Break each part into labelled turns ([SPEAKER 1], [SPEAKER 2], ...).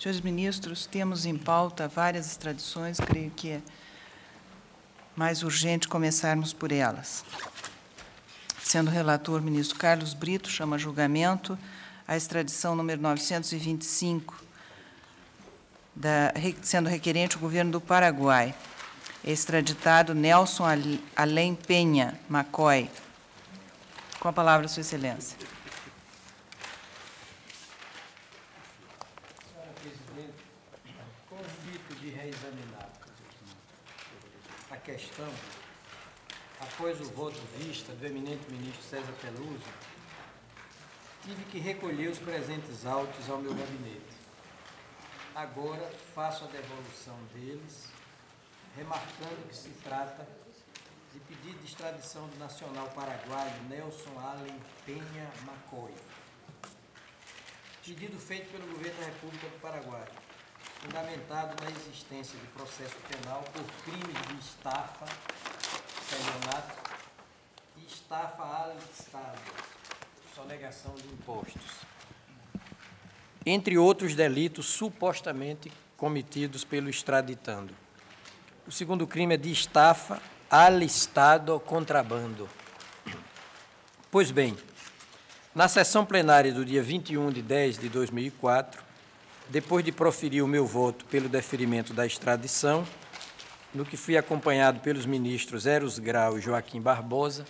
[SPEAKER 1] Senhores ministros, temos em pauta várias extradições, creio que é mais urgente começarmos por elas. Sendo relator o ministro Carlos Brito, chama a julgamento a extradição número 925, sendo requerente o governo do Paraguai. Extraditado Nelson Além Penha Macoy. Com a palavra, Sua Excelência.
[SPEAKER 2] Senhora Presidente, convite de reexaminar a questão após o voto vista do eminente ministro César Peluso. Tive que recolher os presentes autos ao meu gabinete. Agora faço a devolução deles, remarcando que se trata de pedido de extradição do nacional paraguaio Nelson Além Penha Macoy. Pedido feito pelo governo da República do Paraguai, fundamentado na existência de processo penal por crimes de estafa, estelionato e estafa al Estado, sonegação de impostos, entre outros delitos supostamente cometidos pelo extraditando. O segundo crime é de estafa al Estado contrabando. Pois bem, na sessão plenária do dia 21/10/2004, depois de proferir o meu voto pelo deferimento da extradição, no que fui acompanhado pelos ministros Eros Grau e Joaquim Barbosa,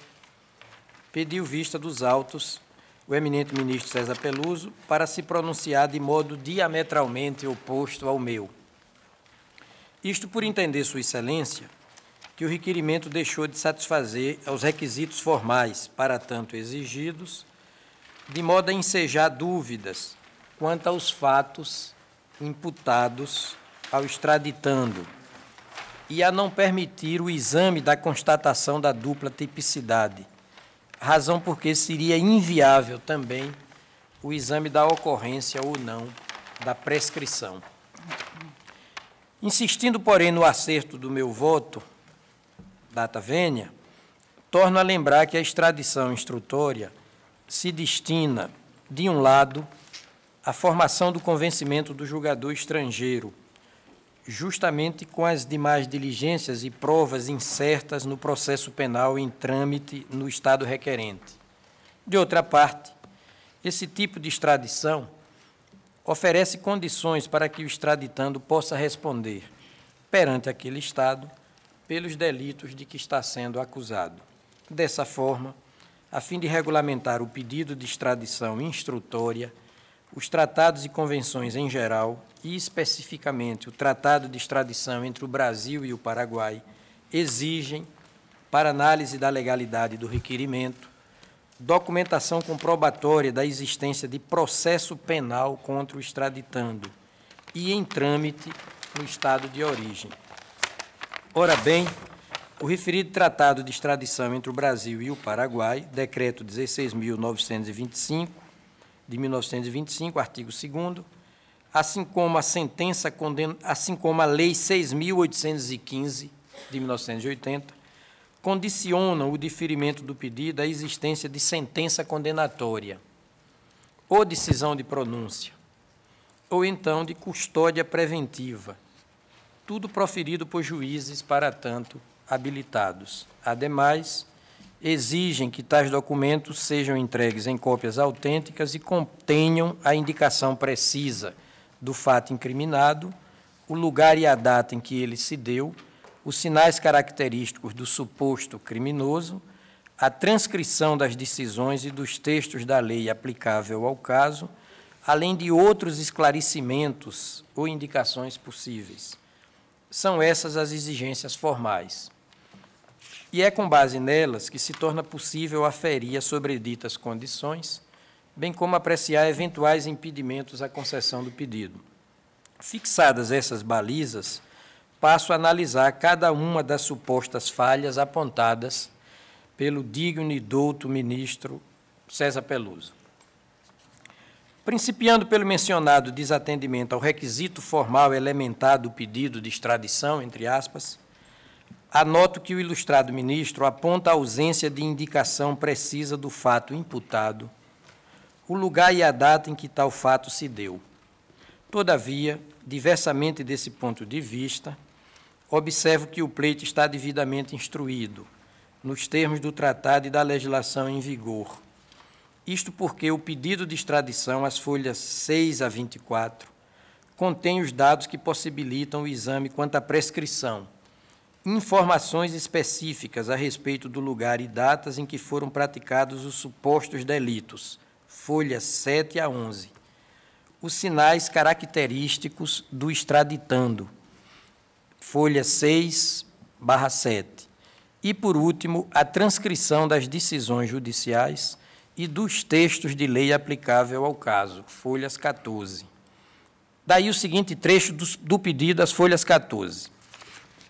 [SPEAKER 2] pediu vista dos autos o eminente ministro César Peluso para se pronunciar de modo diametralmente oposto ao meu. Isto por entender Sua Excelência que o requerimento deixou de satisfazer aos requisitos formais para tanto exigidos, de modo a ensejar dúvidas quanto aos fatos imputados ao extraditando e a não permitir o exame da constatação da dupla tipicidade, razão porque seria inviável também o exame da ocorrência ou não da prescrição. Insistindo, porém, no acerto do meu voto, data vênia, torno a lembrar que a extradição instrutória se destina, de um lado, à formação do convencimento do julgador estrangeiro, justamente com as demais diligências e provas incertas no processo penal em trâmite no Estado requerente. De outra parte, esse tipo de extradição oferece condições para que o extraditando possa responder, perante aquele Estado, pelos delitos de que está sendo acusado. Dessa forma, a fim de regulamentar o pedido de extradição instrutória, os tratados e convenções em geral, e especificamente o Tratado de Extradição entre o Brasil e o Paraguai, exigem, para análise da legalidade do requerimento, documentação comprobatória da existência de processo penal contra o extraditando e em trâmite no Estado de origem. Ora bem, o referido Tratado de Extradição entre o Brasil e o Paraguai, Decreto 16.925, de 1925, artigo 2º, assim como a Lei 6.815, de 1980, condicionam o deferimento do pedido à existência de sentença condenatória, ou decisão de pronúncia, ou então de custódia preventiva, tudo proferido por juízes para tanto habilitados. Ademais, exigem que tais documentos sejam entregues em cópias autênticas e contenham a indicação precisa do fato incriminado, o lugar e a data em que ele se deu, os sinais característicos do suposto criminoso, a transcrição das decisões e dos textos da lei aplicável ao caso, além de outros esclarecimentos ou indicações possíveis. São essas as exigências formais. E é com base nelas que se torna possível aferir as sobreditas condições, bem como apreciar eventuais impedimentos à concessão do pedido. Fixadas essas balizas, passo a analisar cada uma das supostas falhas apontadas pelo digno e douto ministro César Peluso. Principiando pelo mencionado desatendimento ao requisito formal elementar do pedido de extradição, entre aspas, anoto que o ilustrado ministro aponta a ausência de indicação precisa do fato imputado, o lugar e a data em que tal fato se deu. Todavia, diversamente desse ponto de vista, observo que o pleito está devidamente instruído, nos termos do tratado e da legislação em vigor. Isto porque o pedido de extradição, as folhas 6 a 24, contém os dados que possibilitam o exame quanto à prescrição, informações específicas a respeito do lugar e datas em que foram praticados os supostos delitos, folhas 7 a 11, os sinais característicos do extraditando, folha 6/7, e, por último, a transcrição das decisões judiciais e dos textos de lei aplicável ao caso, folhas 14. Daí o seguinte trecho do pedido, as folhas 14.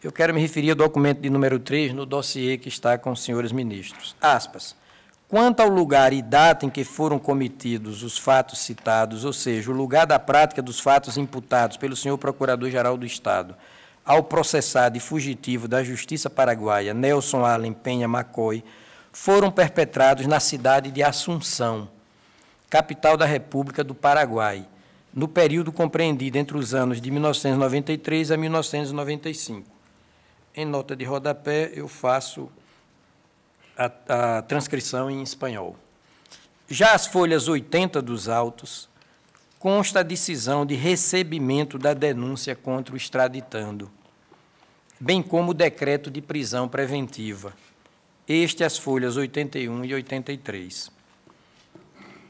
[SPEAKER 2] Eu quero me referir ao documento de número 3, no dossiê que está com os senhores ministros. Aspas. Quanto ao lugar e data em que foram cometidos os fatos citados, ou seja, o lugar da prática dos fatos imputados pelo senhor Procurador-Geral do Estado ao processado e fugitivo da Justiça Paraguaia, Nelson Allen Penha Macoy, foram perpetrados na cidade de Assunção, capital da República do Paraguai, no período compreendido entre os anos de 1993 a 1995. Em nota de rodapé, eu faço a transcrição em espanhol. Já as folhas 80 dos autos, consta a decisão de recebimento da denúncia contra o extraditando, bem como o decreto de prisão preventiva. As folhas 81 e 83.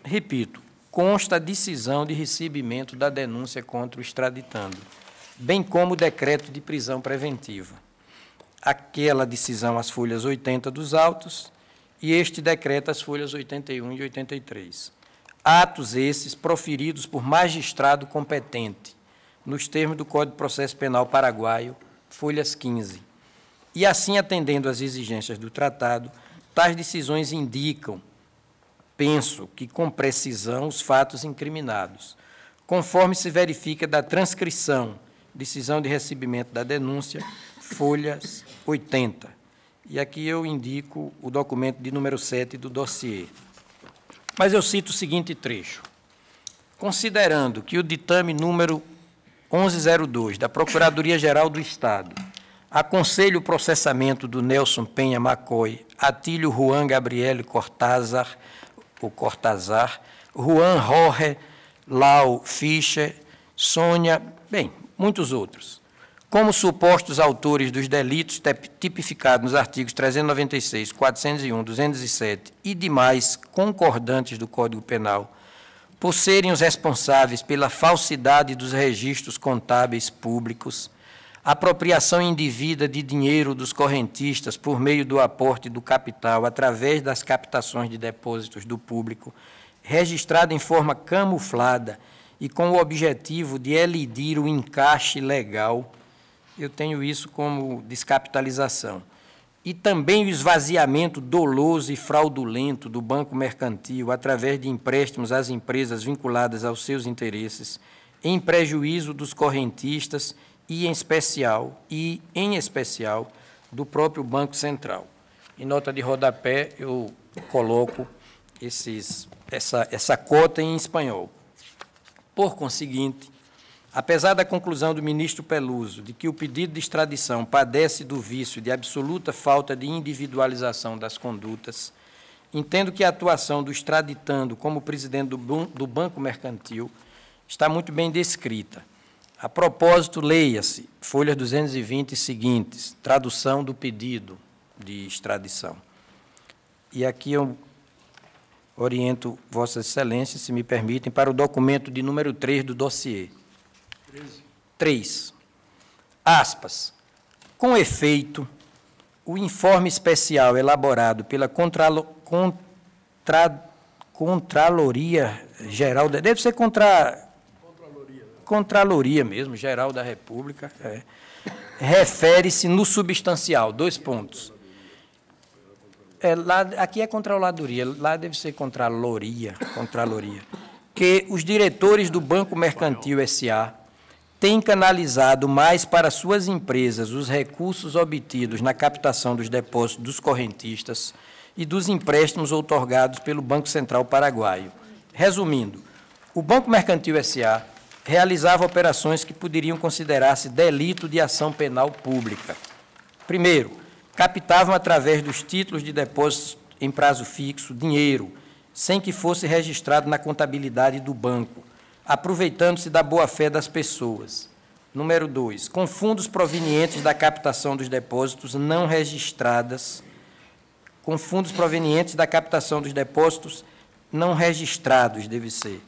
[SPEAKER 2] Repito, consta a decisão de recebimento da denúncia contra o extraditando, bem como o decreto de prisão preventiva. Aquela decisão, as folhas 80 dos autos, e este decreto, as folhas 81 e 83. Atos esses proferidos por magistrado competente, nos termos do Código de Processo Penal Paraguaio, folhas 15. E assim, atendendo às exigências do tratado, tais decisões indicam, penso que com precisão, os fatos incriminados, conforme se verifica da transcrição, decisão de recebimento da denúncia, folhas 80. E aqui eu indico o documento de número 7 do dossiê. Mas eu cito o seguinte trecho. Considerando que o ditame número 1102 da Procuradoria-Geral do Estado aconselha o processamento do Nelson Penha Macoy, Atílio Juan Gabriel Cortázar, Juan Jorge Lau Fischer, Sônia, bem, muitos outros, como supostos autores dos delitos tipificados nos artigos 396, 401, 207 e demais concordantes do Código Penal, por serem os responsáveis pela falsidade dos registros contábeis públicos, apropriação indevida de dinheiro dos correntistas por meio do aporte do capital através das captações de depósitos do público, registrada em forma camuflada e com o objetivo de elidir o encaixe legal, eu tenho isso como descapitalização, e também o esvaziamento doloso e fraudulento do Banco Mercantil através de empréstimos às empresas vinculadas aos seus interesses, em prejuízo dos correntistas e, em especial, do próprio Banco Central. Em nota de rodapé, eu coloco essa cota em espanhol. Por conseguinte, apesar da conclusão do ministro Peluso de que o pedido de extradição padece do vício de absoluta falta de individualização das condutas, entendo que a atuação do extraditando como presidente do Banco Mercantil está muito bem descrita. A propósito, leia-se, folhas 220 e seguintes, tradução do pedido de extradição. E aqui eu oriento Vossas Excelências, se me permitem, para o documento de número 3 do dossiê. 3. Aspas. Com efeito, o informe especial elaborado pela Contraloria Geral, deve ser Contraloria mesmo, Geral da República, refere-se no substancial, 2 pontos. Aqui é Controladoria, lá deve ser Contraloria, que os diretores do Banco Mercantil S.A. têm canalizado mais para suas empresas os recursos obtidos na captação dos depósitos dos correntistas e dos empréstimos outorgados pelo Banco Central Paraguaio. Resumindo, o Banco Mercantil S.A. realizava operações que poderiam considerar-se delito de ação penal pública. Primeiro, captavam através dos títulos de depósitos em prazo fixo dinheiro, sem que fosse registrado na contabilidade do banco, aproveitando-se da boa-fé das pessoas. Número 2, com fundos provenientes da captação dos depósitos não registradas, com fundos provenientes da captação dos depósitos não registrados, deve ser.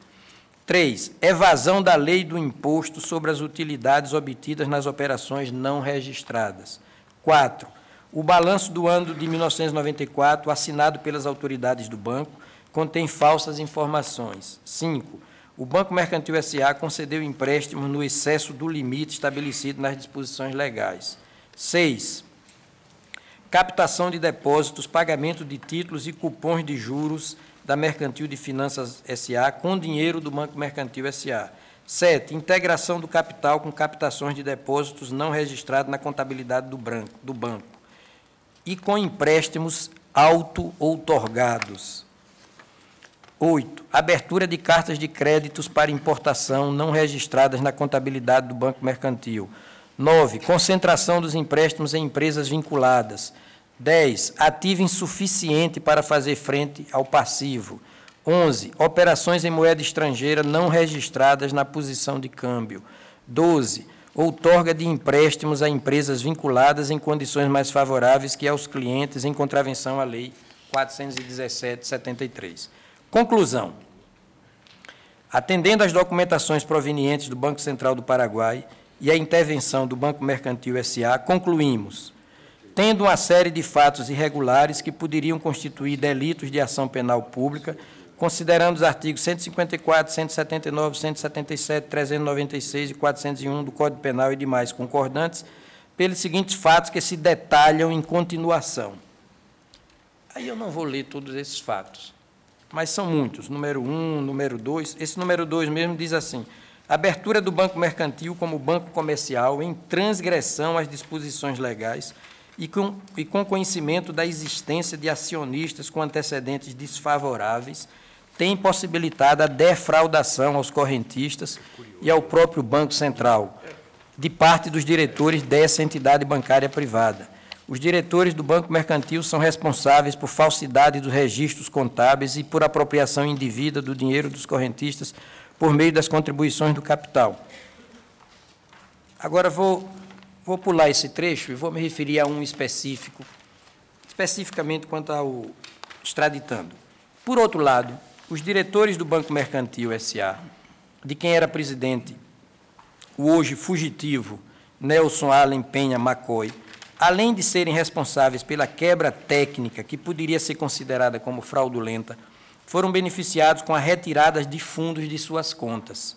[SPEAKER 2] 3, evasão da lei do imposto sobre as utilidades obtidas nas operações não registradas. 4, o balanço do ano de 1994, assinado pelas autoridades do banco, contém falsas informações. 5, o Banco Mercantil S.A. concedeu empréstimos no excesso do limite estabelecido nas disposições legais. 6, captação de depósitos, pagamento de títulos e cupons de juros da Mercantil de Finanças S.A. com dinheiro do Banco Mercantil S.A. 7, integração do capital com captações de depósitos não registrados na contabilidade do banco e com empréstimos auto-outorgados. 8, abertura de cartas de créditos para importação não registradas na contabilidade do Banco Mercantil. 9, concentração dos empréstimos em empresas vinculadas. 10, ativo insuficiente para fazer frente ao passivo. 11, operações em moeda estrangeira não registradas na posição de câmbio. 12, outorga de empréstimos a empresas vinculadas em condições mais favoráveis que aos clientes em contravenção à Lei 417/73. Conclusão. Atendendo às documentações provenientes do Banco Central do Paraguai e à intervenção do Banco Mercantil S.A., concluímos, tendo uma série de fatos irregulares que poderiam constituir delitos de ação penal pública, considerando os artigos 154, 179, 177, 396 e 401 do Código Penal e demais concordantes, pelos seguintes fatos que se detalham em continuação. Aí eu não vou ler todos esses fatos, mas são muitos. Número 1, número 2, esse número 2 mesmo diz assim: abertura do Banco Mercantil como banco comercial em transgressão às disposições legais e com conhecimento da existência de acionistas com antecedentes desfavoráveis, tem possibilitado a defraudação aos correntistas e ao próprio Banco Central, de parte dos diretores dessa entidade bancária privada. Os diretores do Banco Mercantil são responsáveis por falsidade dos registros contábeis e por apropriação indevida do dinheiro dos correntistas por meio das contribuições do capital. Agora vou pular esse trecho e vou me referir a um específico, especificamente quanto ao extraditando. Por outro lado, os diretores do Banco Mercantil S.A., de quem era presidente o hoje fugitivo Nelson Allen Penha McCoy, além de serem responsáveis pela quebra técnica que poderia ser considerada como fraudulenta, foram beneficiados com a retirada de fundos de suas contas.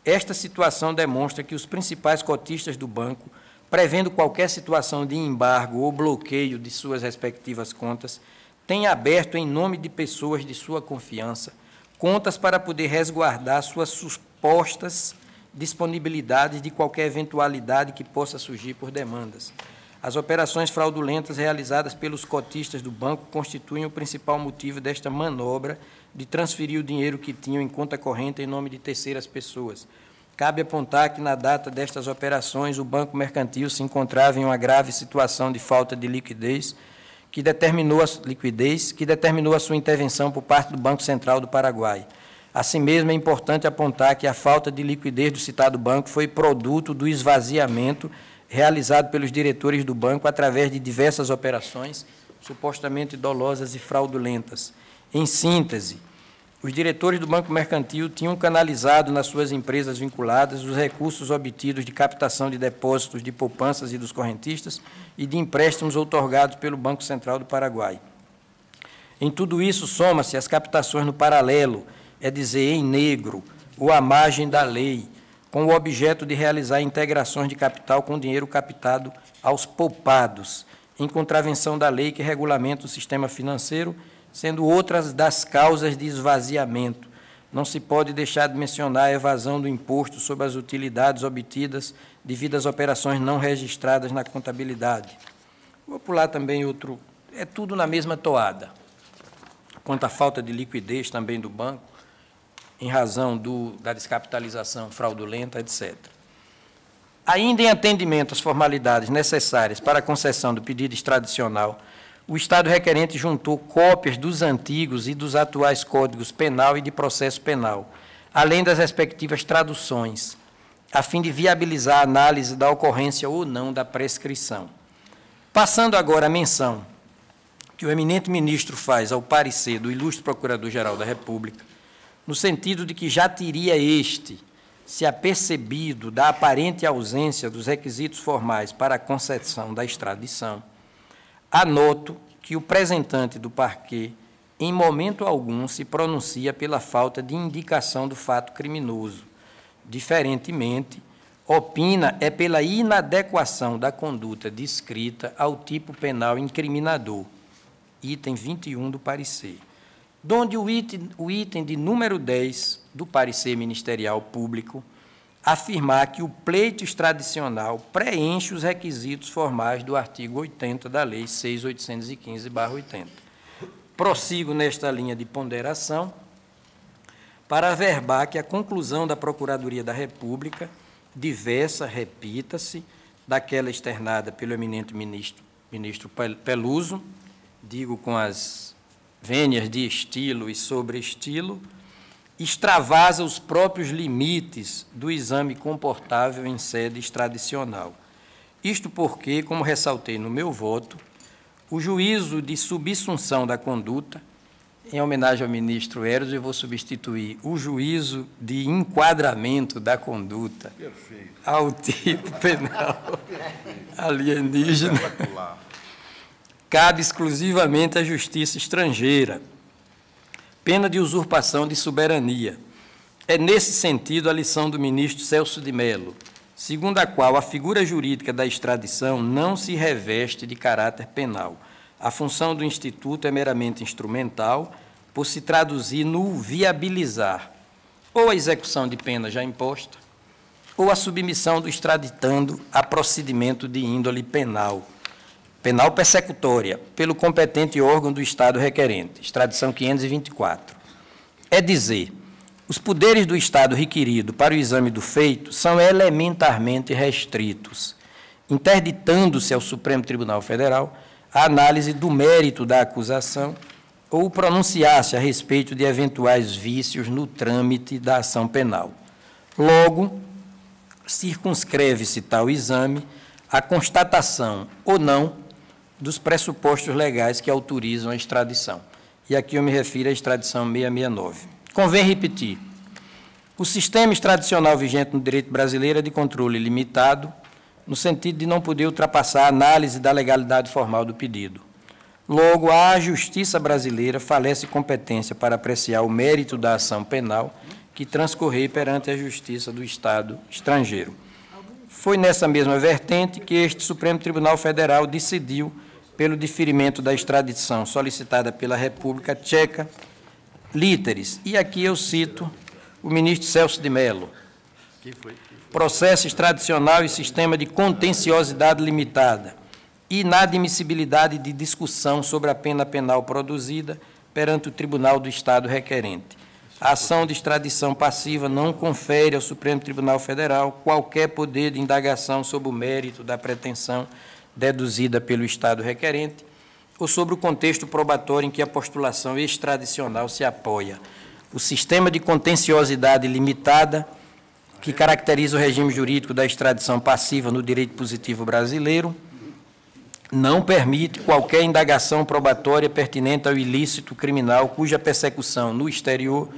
[SPEAKER 2] Esta situação demonstra que os principais cotistas do banco, prevendo qualquer situação de embargo ou bloqueio de suas respectivas contas, têm aberto, em nome de pessoas de sua confiança, contas para poder resguardar suas supostas disponibilidades de qualquer eventualidade que possa surgir por demandas. As operações fraudulentas realizadas pelos cotistas do banco constituem o principal motivo desta manobra de transferir o dinheiro que tinham em conta corrente em nome de terceiras pessoas. Cabe apontar que, na data destas operações, o Banco Mercantil se encontrava em uma grave situação de falta de liquidez, que determinou a sua intervenção por parte do Banco Central do Paraguai. Assim mesmo, é importante apontar que a falta de liquidez do citado banco foi produto do esvaziamento realizado pelos diretores do banco através de diversas operações supostamente dolosas e fraudulentas. Em síntese, os diretores do Banco Mercantil tinham canalizado nas suas empresas vinculadas os recursos obtidos de captação de depósitos de poupanças e dos correntistas e de empréstimos outorgados pelo Banco Central do Paraguai. Em tudo isso, soma-se as captações no paralelo, é dizer, em negro, ou à margem da lei, com o objeto de realizar integrações de capital com dinheiro captado aos poupados, em contravenção da lei que regulamenta o sistema financeiro, sendo outras das causas de esvaziamento. Não se pode deixar de mencionar a evasão do imposto sobre as utilidades obtidas devido às operações não registradas na contabilidade. Vou pular também outro, é tudo na mesma toada. Quanto à falta de liquidez também do banco, em razão da descapitalização fraudulenta, etc. Ainda em atendimento às formalidades necessárias para a concessão do pedido extradicional, o Estado requerente juntou cópias dos antigos e dos atuais códigos penal e de processo penal, além das respectivas traduções, a fim de viabilizar a análise da ocorrência ou não da prescrição. Passando agora a menção que o eminente ministro faz ao parecer do ilustre Procurador-Geral da República, no sentido de que já teria este se apercebido da aparente ausência dos requisitos formais para a concessão da extradição, anoto que o presentante do parquê, em momento algum, se pronuncia pela falta de indicação do fato criminoso. Diferentemente, opina pela inadequação da conduta descrita ao tipo penal incriminador, item 21 do parecer, donde o item de número 10 do parecer ministerial público afirmar que o pleito extradicional preenche os requisitos formais do artigo 80 da Lei 6.815/80. Prossigo nesta linha de ponderação para averbar que a conclusão da Procuradoria da República, diversa, repita-se, daquela externada pelo eminente ministro Peluso, digo com as vênias de estilo e sobreestilo, extravasa os próprios limites do exame comportável em sede extradicional. Isto porque, como ressaltei no meu voto, o juízo de subsunção da conduta, em homenagem ao ministro Eros, eu vou substituir o juízo de enquadramento da conduta ao tipo penal alienígena, cabe exclusivamente à justiça estrangeira, pena de usurpação de soberania. É nesse sentido a lição do ministro Celso de Mello, segundo a qual a figura jurídica da extradição não se reveste de caráter penal. A função do Instituto é meramente instrumental, por se traduzir no viabilizar ou a execução de pena já imposta, ou a submissão do extraditando a procedimento de índole penal, penal persecutória, pelo competente órgão do Estado requerente, extradição 524. É dizer, os poderes do Estado requerido para o exame do feito são elementarmente restritos, interditando-se ao Supremo Tribunal Federal a análise do mérito da acusação ou pronunciar-se a respeito de eventuais vícios no trâmite da ação penal. Logo, circunscreve-se tal exame à constatação ou não dos pressupostos legais que autorizam a extradição. E aqui eu me refiro à extradição 669. Convém repetir, o sistema extradicional vigente no direito brasileiro é de controle limitado, no sentido de não poder ultrapassar a análise da legalidade formal do pedido. Logo, a Justiça brasileira falece competência para apreciar o mérito da ação penal que transcorrer perante a Justiça do Estado estrangeiro. Foi nessa mesma vertente que este Supremo Tribunal Federal decidiu pelo deferimento da extradição solicitada pela República Tcheca, literis. E aqui eu cito o ministro Celso de Mello. Processo extradicional e sistema de contenciosidade limitada. Inadmissibilidade de discussão sobre a pena penal produzida perante o Tribunal do Estado requerente. A ação de extradição passiva não confere ao Supremo Tribunal Federal qualquer poder de indagação sobre o mérito da pretensão deduzida pelo Estado requerente ou sobre o contexto probatório em que a postulação extradicional se apoia. O sistema de contenciosidade limitada, que caracteriza o regime jurídico da extradição passiva no direito positivo brasileiro, não permite qualquer indagação probatória pertinente ao ilícito criminal cuja persecução no exterior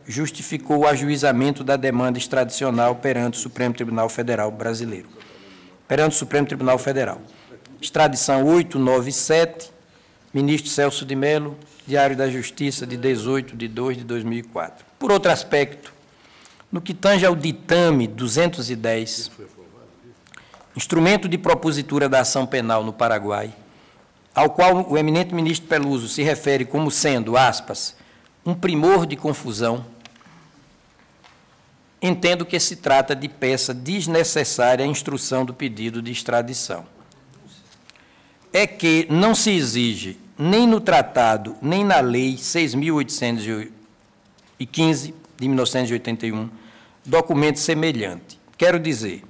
[SPEAKER 2] justificou o ajuizamento da demanda extradicional perante o Supremo Tribunal Federal brasileiro. Perante o Supremo Tribunal Federal. Extradição 897, ministro Celso de Mello, Diário da Justiça, de 18/2/2004. Por outro aspecto, no que tange ao ditame 210, instrumento de propositura da ação penal no Paraguai, ao qual o eminente ministro Peluso se refere como sendo, aspas, um primor de confusão, entendo que se trata de peça desnecessária à instrução do pedido de extradição. É que não se exige, nem no tratado, nem na Lei 6.815, de 1981, documento semelhante. Quero dizer,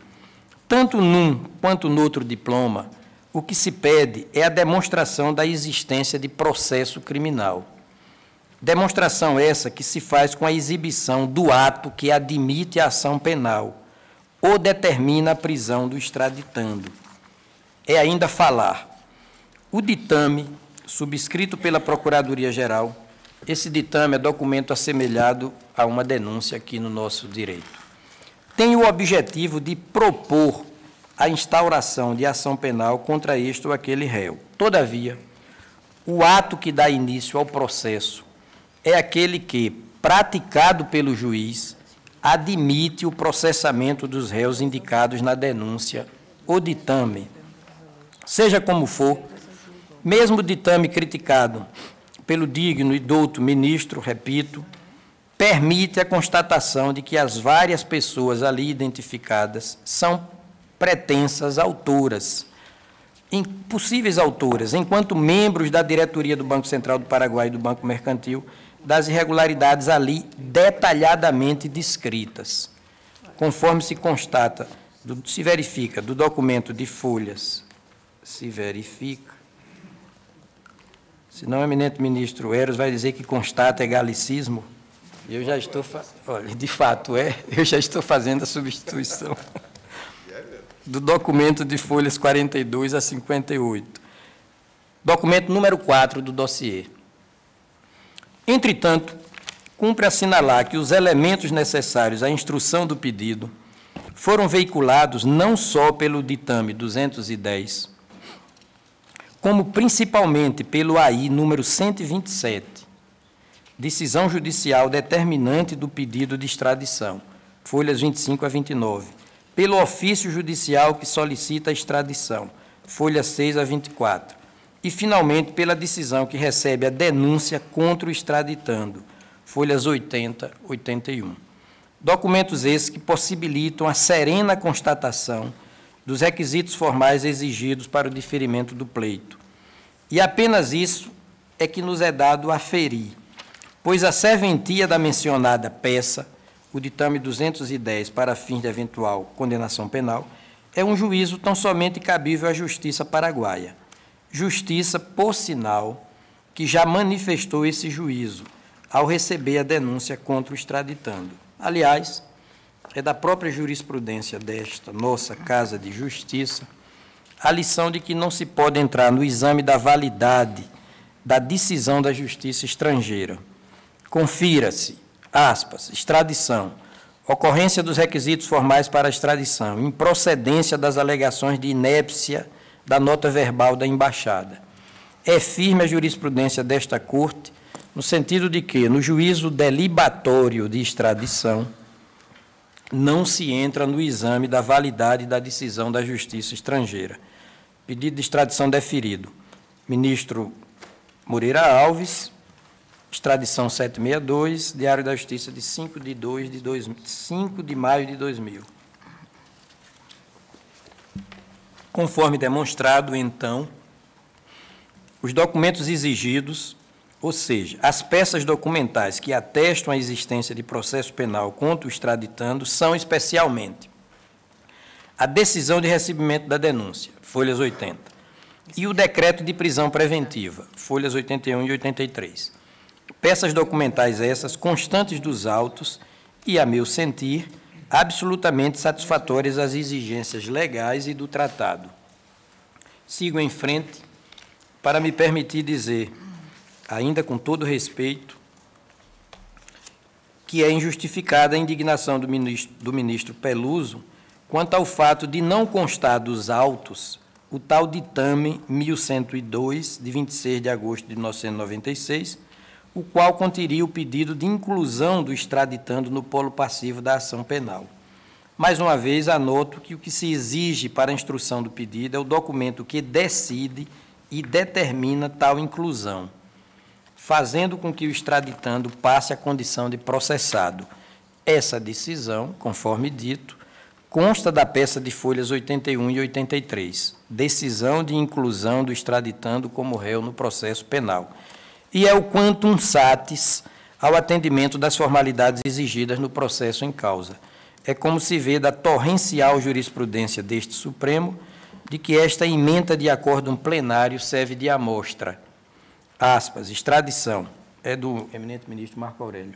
[SPEAKER 2] tanto num quanto no outro diploma, o que se pede é a demonstração da existência de processo criminal. Demonstração essa que se faz com a exibição do ato que admite a ação penal ou determina a prisão do extraditando. É ainda falar. O ditame, subscrito pela Procuradoria-Geral, esse ditame é documento assemelhado a uma denúncia aqui no nosso direito, tem o objetivo de propor a instauração de ação penal contra este ou aquele réu. Todavia, o ato que dá início ao processo é aquele que, praticado pelo juiz, admite o processamento dos réus indicados na denúncia ou ditame. Seja como for, mesmo o ditame criticado pelo digno e douto ministro, repito, permite a constatação de que as várias pessoas ali identificadas são pretensas autoras, possíveis autoras, enquanto membros da diretoria do Banco Central do Paraguai e do Banco Mercantil, das irregularidades ali detalhadamente descritas, conforme se constata, se verifica do documento de folhas, se verifica, senão o eminente ministro Eros vai dizer que constata é galicismo, e eu já estou, olha, de fato eu já estou fazendo a substituição do documento de folhas 42 a 58, documento número 4 do dossiê. Entretanto, cumpre assinalar que os elementos necessários à instrução do pedido foram veiculados não só pelo ditame 210, como principalmente pelo AI número 127, decisão judicial determinante do pedido de extradição, folhas 25 a 29, pelo ofício judicial que solicita a extradição, folhas 6 a 24, e, finalmente, pela decisão que recebe a denúncia contra o extraditando, folhas 80 a 81. Documentos esses que possibilitam a serena constatação dos requisitos formais exigidos para o diferimento do pleito. E apenas isso é que nos é dado aferir, pois a serventia da mencionada peça, o ditame 210 para fins de eventual condenação penal, é um juízo tão somente cabível à Justiça paraguaia. Justiça, por sinal, que já manifestou esse juízo ao receber a denúncia contra o extraditando. Aliás, é da própria jurisprudência desta nossa Casa de Justiça a lição de que não se pode entrar no exame da validade da decisão da Justiça estrangeira. Confira-se, aspas, extradição, ocorrência dos requisitos formais para a extradição, improcedência das alegações de inépcia da nota verbal da embaixada. É firme a jurisprudência desta Corte, no sentido de que, no juízo delibatório de extradição, não se entra no exame da validade da decisão da Justiça estrangeira. Pedido de extradição deferido. Ministro Moreira Alves, extradição 762, Diário da Justiça de 5 de maio de 2000. Conforme demonstrado, então, os documentos exigidos, ou seja, as peças documentais que atestam a existência de processo penal contra o extraditando, são especialmente a decisão de recebimento da denúncia, folhas 80, e o decreto de prisão preventiva, folhas 81 e 83. Peças documentais essas constantes dos autos e, a meu sentir, absolutamente satisfatórias às exigências legais e do tratado. Sigo em frente para me permitir dizer, ainda com todo respeito, que é injustificada a indignação do ministro Peluso quanto ao fato de não constar dos autos o tal ditame 1102, de 26 de agosto de 1996, o qual continha o pedido de inclusão do extraditando no polo passivo da ação penal. Mais uma vez, anoto que o que se exige para a instrução do pedido é o documento que decide e determina tal inclusão, fazendo com que o extraditando passe a condição de processado. Essa decisão, conforme dito, consta da peça de folhas 81 e 83, decisão de inclusão do extraditando como réu no processo penal, e é o quantum satis ao atendimento das formalidades exigidas no processo em causa. É como se vê da torrencial jurisprudência deste Supremo, de que esta ementa de acórdão plenário serve de amostra. Aspas, extradição, é do eminente ministro Marco Aurélio.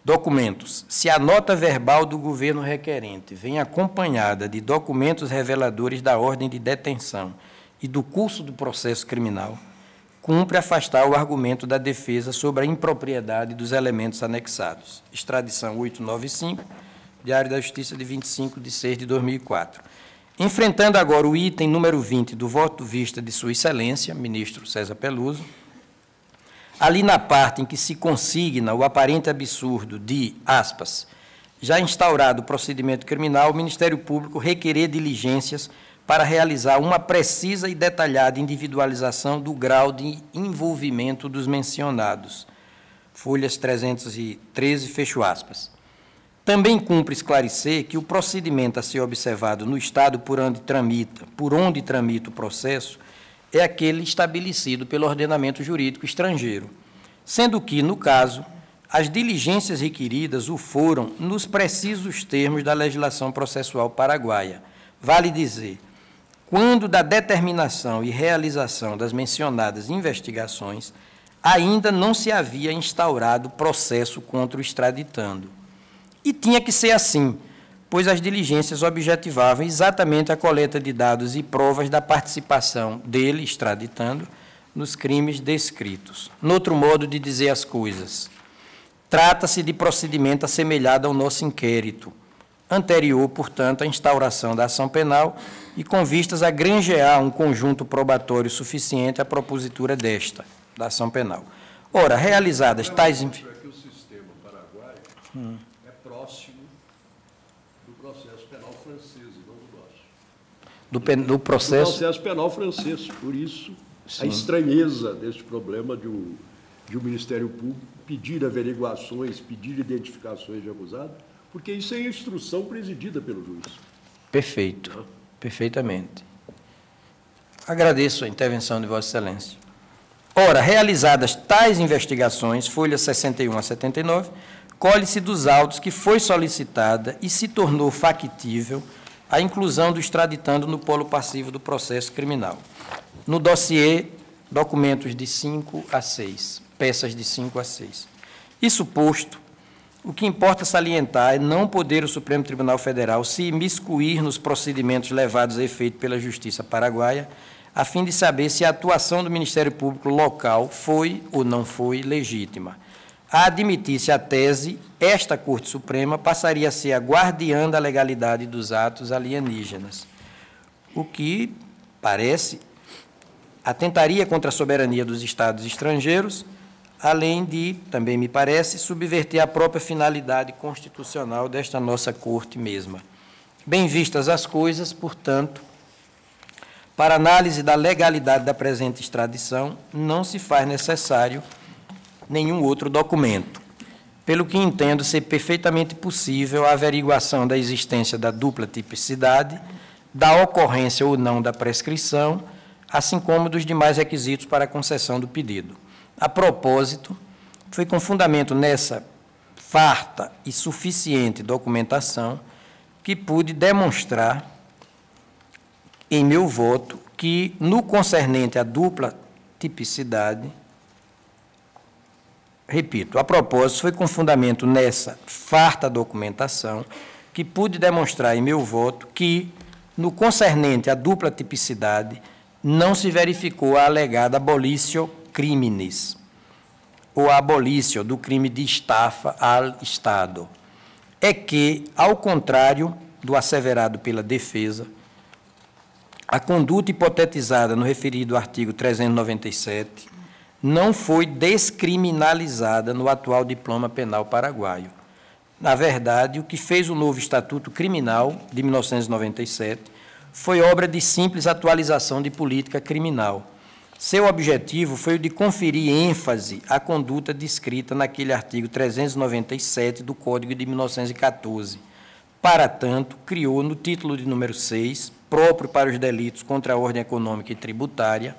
[SPEAKER 2] Documentos. Se a nota verbal do governo requerente vem acompanhada de documentos reveladores da ordem de detenção e do curso do processo criminal, cumpre afastar o argumento da defesa sobre a impropriedade dos elementos anexados. Extradição 895, Diário da Justiça de 25 de 6 de 2004. Enfrentando agora o item número 20 do voto vista de Sua Excelência, ministro César Peluso, ali na parte em que se consigna o aparente absurdo de, aspas, já instaurado o procedimento criminal, o Ministério Público requerer diligências para realizar uma precisa e detalhada individualização do grau de envolvimento dos mencionados. Folhas 313, fecho aspas. Também cumpre esclarecer que o procedimento a ser observado no Estado por onde tramita o processo é aquele estabelecido pelo ordenamento jurídico estrangeiro, sendo que, no caso, as diligências requeridas o foram nos precisos termos da legislação processual paraguaia. Vale dizer, quando da determinação e realização das mencionadas investigações, ainda não se havia instaurado processo contra o extraditando. E tinha que ser assim, pois as diligências objetivavam exatamente a coleta de dados e provas da participação dele, extraditando, nos crimes descritos. Noutro modo de dizer as coisas, trata-se de procedimento assemelhado ao nosso inquérito, anterior, portanto, à instauração da ação penal e com vistas a granjear um conjunto probatório suficiente à propositura desta, da ação penal. Ora, realizadas tais...
[SPEAKER 3] É que o sistema paraguaio é próximo do processo penal francês e não do nosso.
[SPEAKER 2] Do processo...
[SPEAKER 3] Do processo penal francês, por isso
[SPEAKER 2] Sim.
[SPEAKER 3] a estranheza deste problema de um Ministério Público pedir averiguações, pedir identificações de acusado, porque isso é instrução presidida pelo juiz.
[SPEAKER 2] Perfeito, perfeitamente. Agradeço a intervenção de Vossa Excelência. Ora, realizadas tais investigações, folhas 61 a 79, colhe-se dos autos que foi solicitada e se tornou factível a inclusão do extraditando no polo passivo do processo criminal. No dossiê, documentos de 5 a 6, peças de 5 a 6. Isso posto, o que importa salientar é não poder o Supremo Tribunal Federal se imiscuir nos procedimentos levados a efeito pela Justiça paraguaia, a fim de saber se a atuação do Ministério Público local foi ou não foi legítima. A admitir-se a tese, esta Corte Suprema passaria a ser a guardiã da legalidade dos atos alienígenas, o que, parece, atentaria contra a soberania dos Estados estrangeiros, além de, também me parece, subverter a própria finalidade constitucional desta nossa Corte mesma. Bem vistas as coisas, portanto, para análise da legalidade da presente extradição, não se faz necessário nenhum outro documento, pelo que entendo ser perfeitamente possível a averiguação da existência da dupla tipicidade, da ocorrência ou não da prescrição, assim como dos demais requisitos para a concessão do pedido. A propósito, foi com fundamento nessa farta e suficiente documentação que pude demonstrar, em meu voto, que, no concernente à dupla tipicidade, repito, a propósito, foi com fundamento nessa farta documentação que pude demonstrar, em meu voto, que, no concernente à dupla tipicidade, não se verificou a alegada abolitio criminis, ou a abolício do crime de estafa ao Estado. É que, ao contrário do asseverado pela defesa, a conduta hipotetizada no referido artigo 397 não foi descriminalizada no atual diploma penal paraguaio. Na verdade, o que fez o novo Estatuto Criminal de 1997 foi obra de simples atualização de política criminal. Seu objetivo foi o de conferir ênfase à conduta descrita naquele artigo 397 do Código de 1914. Para tanto, criou no título de número 6, próprio para os delitos contra a ordem econômica e tributária,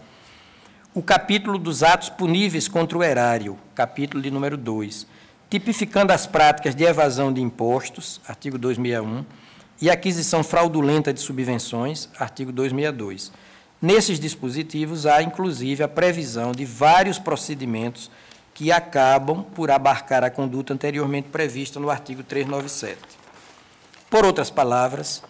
[SPEAKER 2] o capítulo dos atos puníveis contra o erário, capítulo de número 2, tipificando as práticas de evasão de impostos, artigo 261, e aquisição fraudulenta de subvenções, artigo 262. Nesses dispositivos, há, inclusive, a previsão de vários procedimentos que acabam por abarcar a conduta anteriormente prevista no artigo 397. Por outras palavras,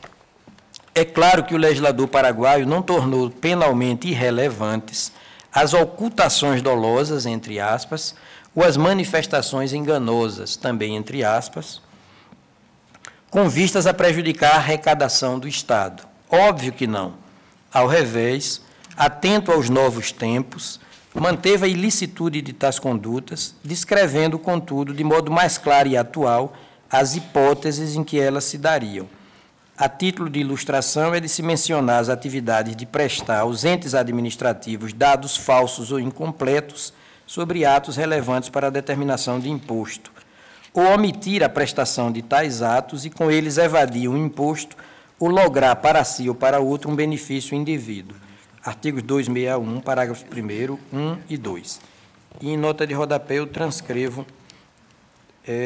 [SPEAKER 2] é claro que o legislador paraguaio não tornou penalmente irrelevantes as ocultações dolosas, entre aspas, ou as manifestações enganosas, também entre aspas, com vistas a prejudicar a arrecadação do Estado. Óbvio que não. Ao revés, atento aos novos tempos, manteve a ilicitude de tais condutas, descrevendo, contudo, de modo mais claro e atual, as hipóteses em que elas se dariam. A título de ilustração, é de se mencionar as atividades de prestar aos entes administrativos dados falsos ou incompletos sobre atos relevantes para a determinação de imposto, ou omitir a prestação de tais atos e, com eles, evadir o imposto ou lograr para si ou para outro um benefício indevido. Artigos 261, parágrafos 1º, 1 e 2. E, em nota de rodapé, eu transcrevo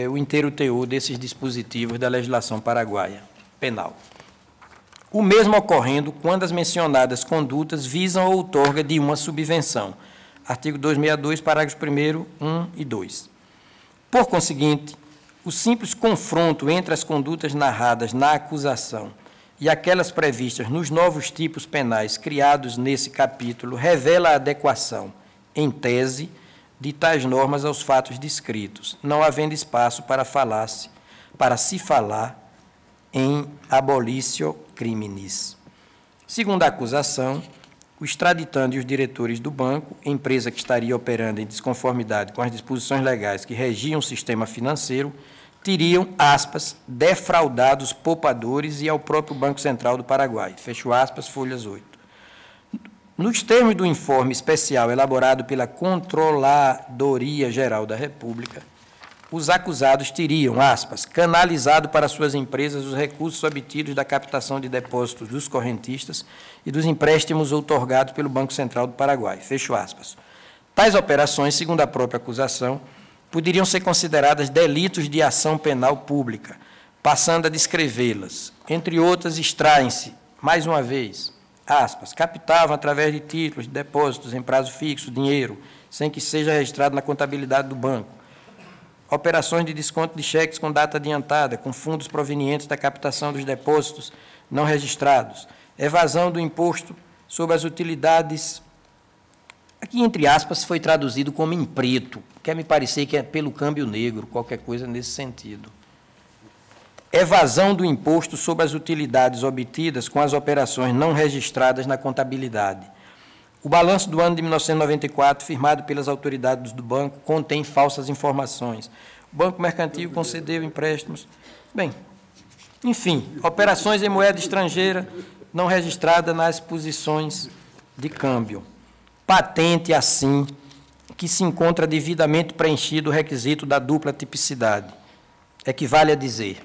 [SPEAKER 2] o inteiro teor desses dispositivos da legislação paraguaia penal. O mesmo ocorrendo quando as mencionadas condutas visam a outorga de uma subvenção. Artigo 262, parágrafos 1º, 1 e 2. Por conseguinte, o simples confronto entre as condutas narradas na acusação e aquelas previstas nos novos tipos penais criados nesse capítulo revela a adequação, em tese, de tais normas aos fatos descritos, não havendo espaço para se falar em abolitio criminis. Segundo a acusação, o extraditando e os diretores do banco, empresa que estaria operando em desconformidade com as disposições legais que regiam o sistema financeiro, teriam, aspas, defraudado os poupadores e ao próprio Banco Central do Paraguai. Fecho aspas, folhas 8. Nos termos do informe especial elaborado pela Controladoria Geral da República, os acusados teriam, aspas, canalizado para suas empresas os recursos obtidos da captação de depósitos dos correntistas e dos empréstimos outorgados pelo Banco Central do Paraguai. Fecho aspas. Tais operações, segundo a própria acusação, poderiam ser consideradas delitos de ação penal pública, passando a descrevê-las. Entre outras, extraem-se, mais uma vez, aspas, captavam através de títulos, de depósitos em prazo fixo, dinheiro, sem que seja registrado na contabilidade do banco. Operações de desconto de cheques com data adiantada, com fundos provenientes da captação dos depósitos não registrados. Evasão do imposto sobre as utilidades. Aqui, entre aspas, foi traduzido como em preto. Quer me parecer que é pelo câmbio negro, qualquer coisa nesse sentido. Evasão do imposto sobre as utilidades obtidas com as operações não registradas na contabilidade. O balanço do ano de 1994, firmado pelas autoridades do banco, contém falsas informações. O Banco Mercantil concedeu empréstimos. Bem, enfim, operações em moeda estrangeira não registrada nas posições de câmbio. Patente, assim, que se encontra devidamente preenchido o requisito da dupla tipicidade. Equivale a dizer,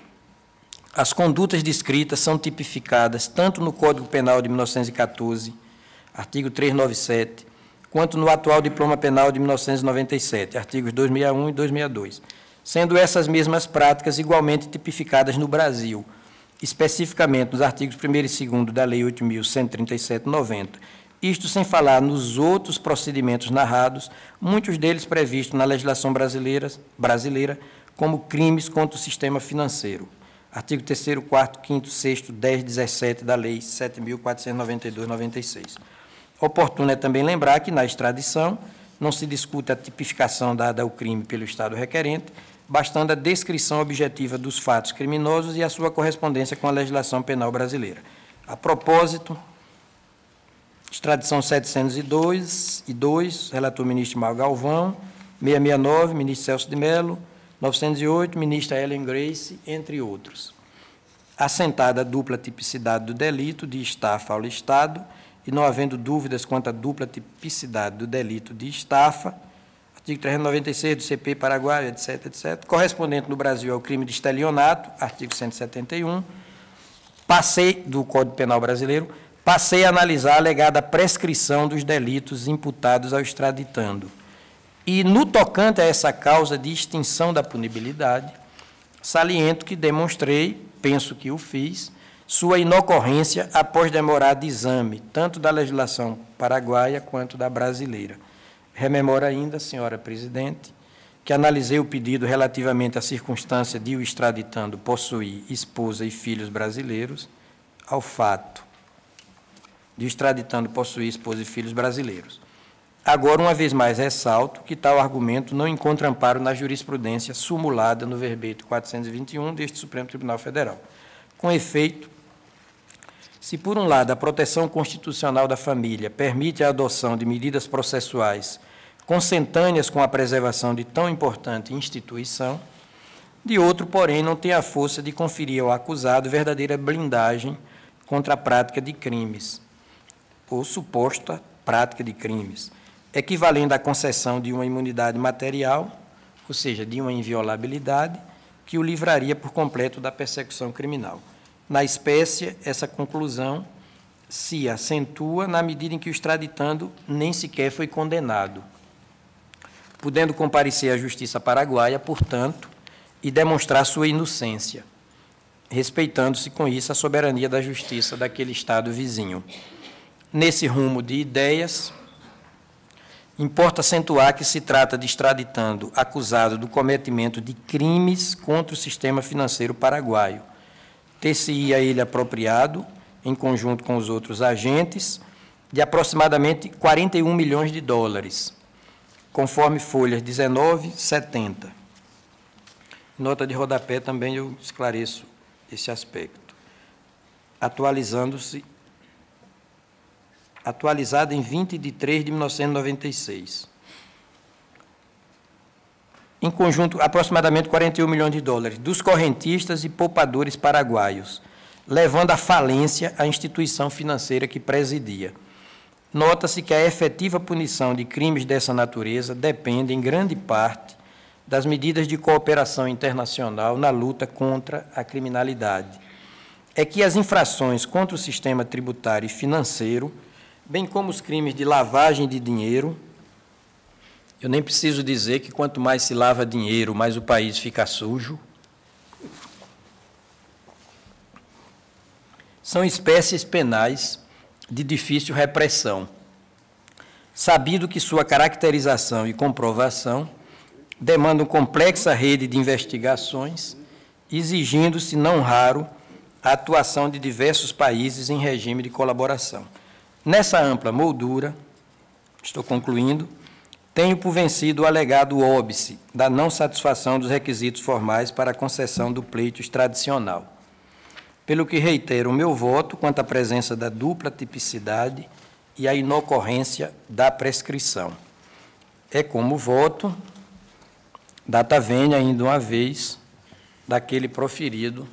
[SPEAKER 2] as condutas descritas são tipificadas tanto no Código Penal de 1914, artigo 397, quanto no atual Diploma Penal de 1997, artigos 261 e 262, sendo essas mesmas práticas igualmente tipificadas no Brasil, especificamente nos artigos 1º e 2º da Lei 8.137/90, isto sem falar nos outros procedimentos narrados, muitos deles previstos na legislação brasileira como crimes contra o sistema financeiro. Artigo 3º, 4º, 5º, 6º, 10, 17 da Lei 7.492/96. Oportuno é também lembrar que, na extradição, não se discute a tipificação dada ao crime pelo Estado requerente, bastando a descrição objetiva dos fatos criminosos e a sua correspondência com a legislação penal brasileira. A propósito, extradição 702, relator ministro Mauro Galvão, 669, ministro Celso de Mello, 908, ministra Ellen Grace, entre outros. Assentada a dupla tipicidade do delito de estafa ao Estado, e não havendo dúvidas quanto à dupla tipicidade do delito de estafa, artigo 396 do CP Paraguai, etc., etc., correspondente no Brasil ao crime de estelionato, artigo 171, do Código Penal Brasileiro, passei a analisar a alegada prescrição dos delitos imputados ao extraditando. E, no tocante a essa causa de extinção da punibilidade, saliento que demonstrei, penso que o fiz, sua inocorrência após demorado exame, tanto da legislação paraguaia quanto da brasileira. Rememoro ainda, senhora presidente, que analisei o pedido relativamente à circunstância de o extraditando possuir esposa e filhos brasileiros, ao fato de o extraditando possuir esposa e filhos brasileiros. Agora, uma vez mais, ressalto que tal argumento não encontra amparo na jurisprudência sumulada no verbete 421 deste Supremo Tribunal Federal. Com efeito, se, por um lado, a proteção constitucional da família permite a adoção de medidas processuais consentâneas com a preservação de tão importante instituição, de outro, porém, não tem a força de conferir ao acusado verdadeira blindagem contra a prática de crimes, ou suposta prática de crimes, equivalendo à concessão de uma imunidade material, ou seja, de uma inviolabilidade, que o livraria por completo da persecução criminal. Na espécie, essa conclusão se acentua na medida em que o extraditando nem sequer foi condenado, podendo comparecer à justiça paraguaia, portanto, e demonstrar sua inocência, respeitando-se com isso a soberania da justiça daquele Estado vizinho. Nesse rumo de ideias, importa acentuar que se trata de extraditando acusado do cometimento de crimes contra o sistema financeiro paraguaio. Ter-se-ia ele apropriado, em conjunto com os outros agentes, de aproximadamente 41 milhões de dólares, conforme folhas 1970. Nota de rodapé também eu esclareço esse aspecto. Atualizado em 20 de 3 de 1996. Em conjunto, aproximadamente 41 milhões de dólares, dos correntistas e poupadores paraguaios, levando à falência a instituição financeira que presidia. Nota-se que a efetiva punição de crimes dessa natureza depende, em grande parte, das medidas de cooperação internacional na luta contra a criminalidade. É que as infrações contra o sistema tributário e financeiro, bem como os crimes de lavagem de dinheiro, eu nem preciso dizer que quanto mais se lava dinheiro, mais o país fica sujo, são espécies penais de difícil repressão, sabido que sua caracterização e comprovação demandam complexa rede de investigações, exigindo-se, não raro, a atuação de diversos países em regime de colaboração. Nessa ampla moldura, estou concluindo, tenho por vencido o alegado óbice da não satisfação dos requisitos formais para a concessão do pleito extradicional, pelo que reitero o meu voto quanto à presença da dupla tipicidade e a inocorrência da prescrição. É como voto, data vênia, ainda uma vez, daquele proferido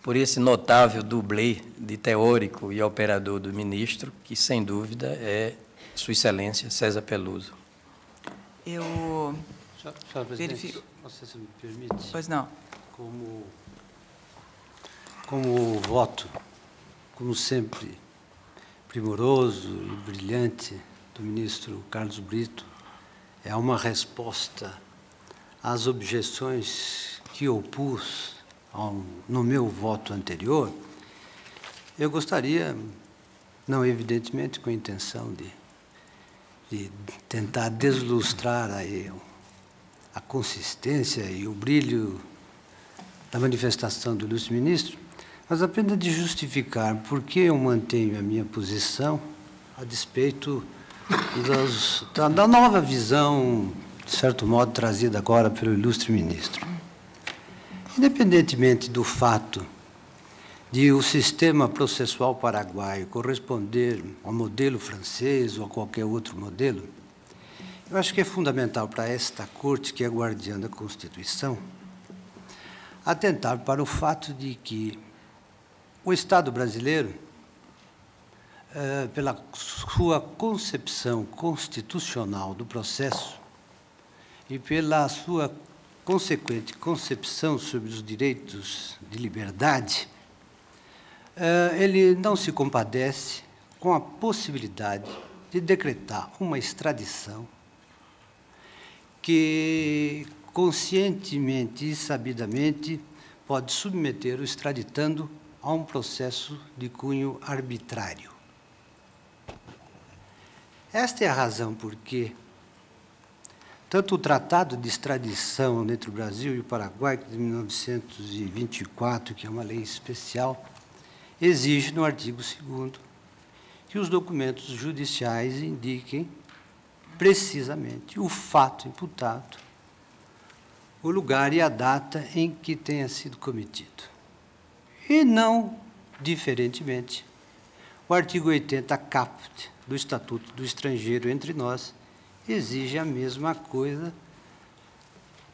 [SPEAKER 2] por esse notável dublê de teórico e operador do ministro, que, sem dúvida, é Sua Excelência César Peluso.
[SPEAKER 1] Eu
[SPEAKER 4] Senhora presidente,
[SPEAKER 1] verifico.
[SPEAKER 4] você se me permite?
[SPEAKER 1] Pois não.
[SPEAKER 4] Como voto, como sempre, primoroso e brilhante do ministro Carlos Brito, é uma resposta às objeções que opus no meu voto anterior. Eu gostaria, não evidentemente com a intenção de tentar deslustrar aí a consistência e o brilho da manifestação do ilustre ministro, mas apenas de justificar por que eu mantenho a minha posição a despeito da nova visão, de certo modo, trazida agora pelo ilustre ministro. Independentemente do fato de o sistema processual paraguaio corresponder ao modelo francês ou a qualquer outro modelo, eu acho que é fundamental para esta Corte, que é guardiã da Constituição, atentar para o fato de que o Estado brasileiro, pela sua concepção constitucional do processo e pela sua consequente concepção sobre os direitos de liberdade, ele não se compadece com a possibilidade de decretar uma extradição que, conscientemente e sabidamente, pode submeter o extraditando a um processo de cunho arbitrário. Esta é a razão por que tanto o Tratado de Extradição entre o Brasil e o Paraguai, de 1924, que é uma lei especial, exige, no artigo 2º, que os documentos judiciais indiquem precisamente o fato imputado, o lugar e a data em que tenha sido cometido. E não, diferentemente, o artigo 80 caput do Estatuto do Estrangeiro entre nós exige a mesma coisa,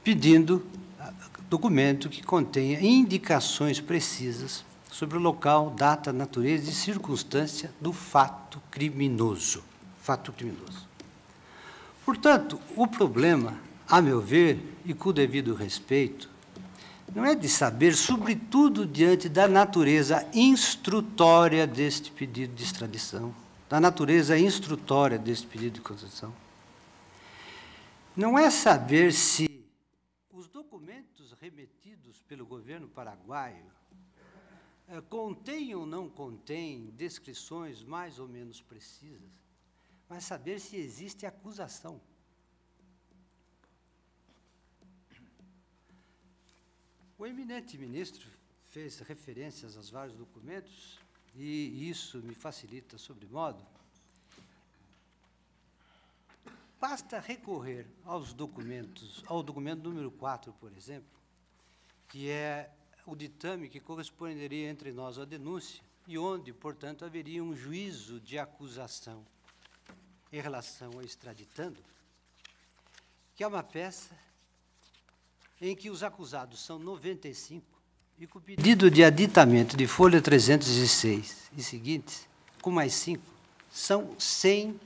[SPEAKER 4] pedindo documento que contenha indicações precisas sobre o local, data, natureza e circunstância do fato criminoso. Fato criminoso. Portanto, o problema, a meu ver, e com o devido respeito, não é de saber, sobretudo diante da natureza instrutória deste pedido de extradição, da natureza instrutória deste pedido de concessão. Não é saber se os documentos remetidos pelo governo paraguaio contêm ou não contêm descrições mais ou menos precisas, mas saber se existe acusação. O eminente ministro fez referências aos vários documentos, e isso me facilita sobremodo. Basta recorrer aos documentos, ao documento número 4, por exemplo, que é o ditame que corresponderia entre nós à denúncia, e onde, portanto, haveria um juízo de acusação em relação ao extraditando, que é uma peça em que os acusados são 95, e com o pedido de aditamento de folha 306 e seguintes, com mais 5, são 100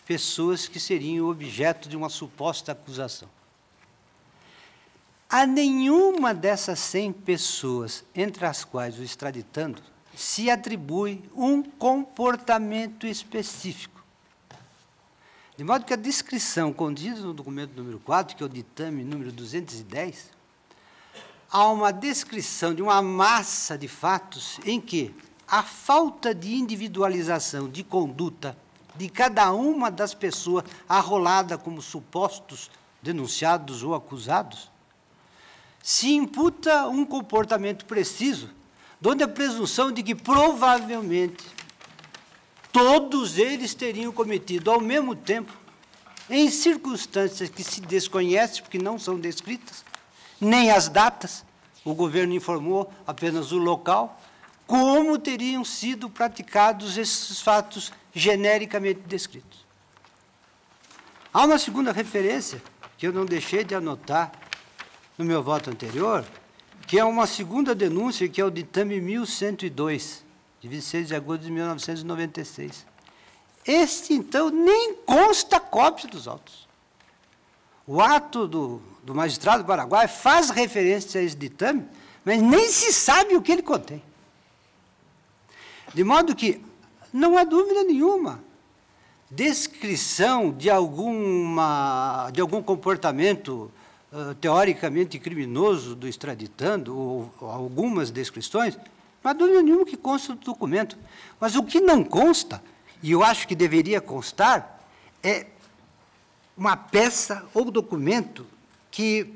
[SPEAKER 4] pessoas que seriam objeto de uma suposta acusação. A nenhuma dessas 100 pessoas, entre as quais o extraditando, se atribui um comportamento específico. De modo que a descrição contida no documento número 4, que é o ditame número 210, há uma descrição de uma massa de fatos em que a falta de individualização de conduta de cada uma das pessoas arrolada como supostos denunciados ou acusados, se imputa um comportamento preciso, donde a presunção de que provavelmente todos eles teriam cometido ao mesmo tempo, em circunstâncias que se desconhecem, porque não são descritas, nem as datas, o governo informou apenas o local, como teriam sido praticados esses fatos genericamente descritos. Há uma segunda referência, que eu não deixei de anotar no meu voto anterior, que é uma segunda denúncia, que é o ditame 1102, de 26 de agosto de 1996. Este, então, nem consta cópia dos autos. O ato do magistrado do Paraguai faz referência a esse ditame, mas nem se sabe o que ele contém. De modo que não há dúvida nenhuma, descrição de algum comportamento teoricamente criminoso do extraditando, ou algumas descrições, não há dúvida nenhuma que consta do documento. Mas o que não consta, e eu acho que deveria constar, é uma peça ou documento que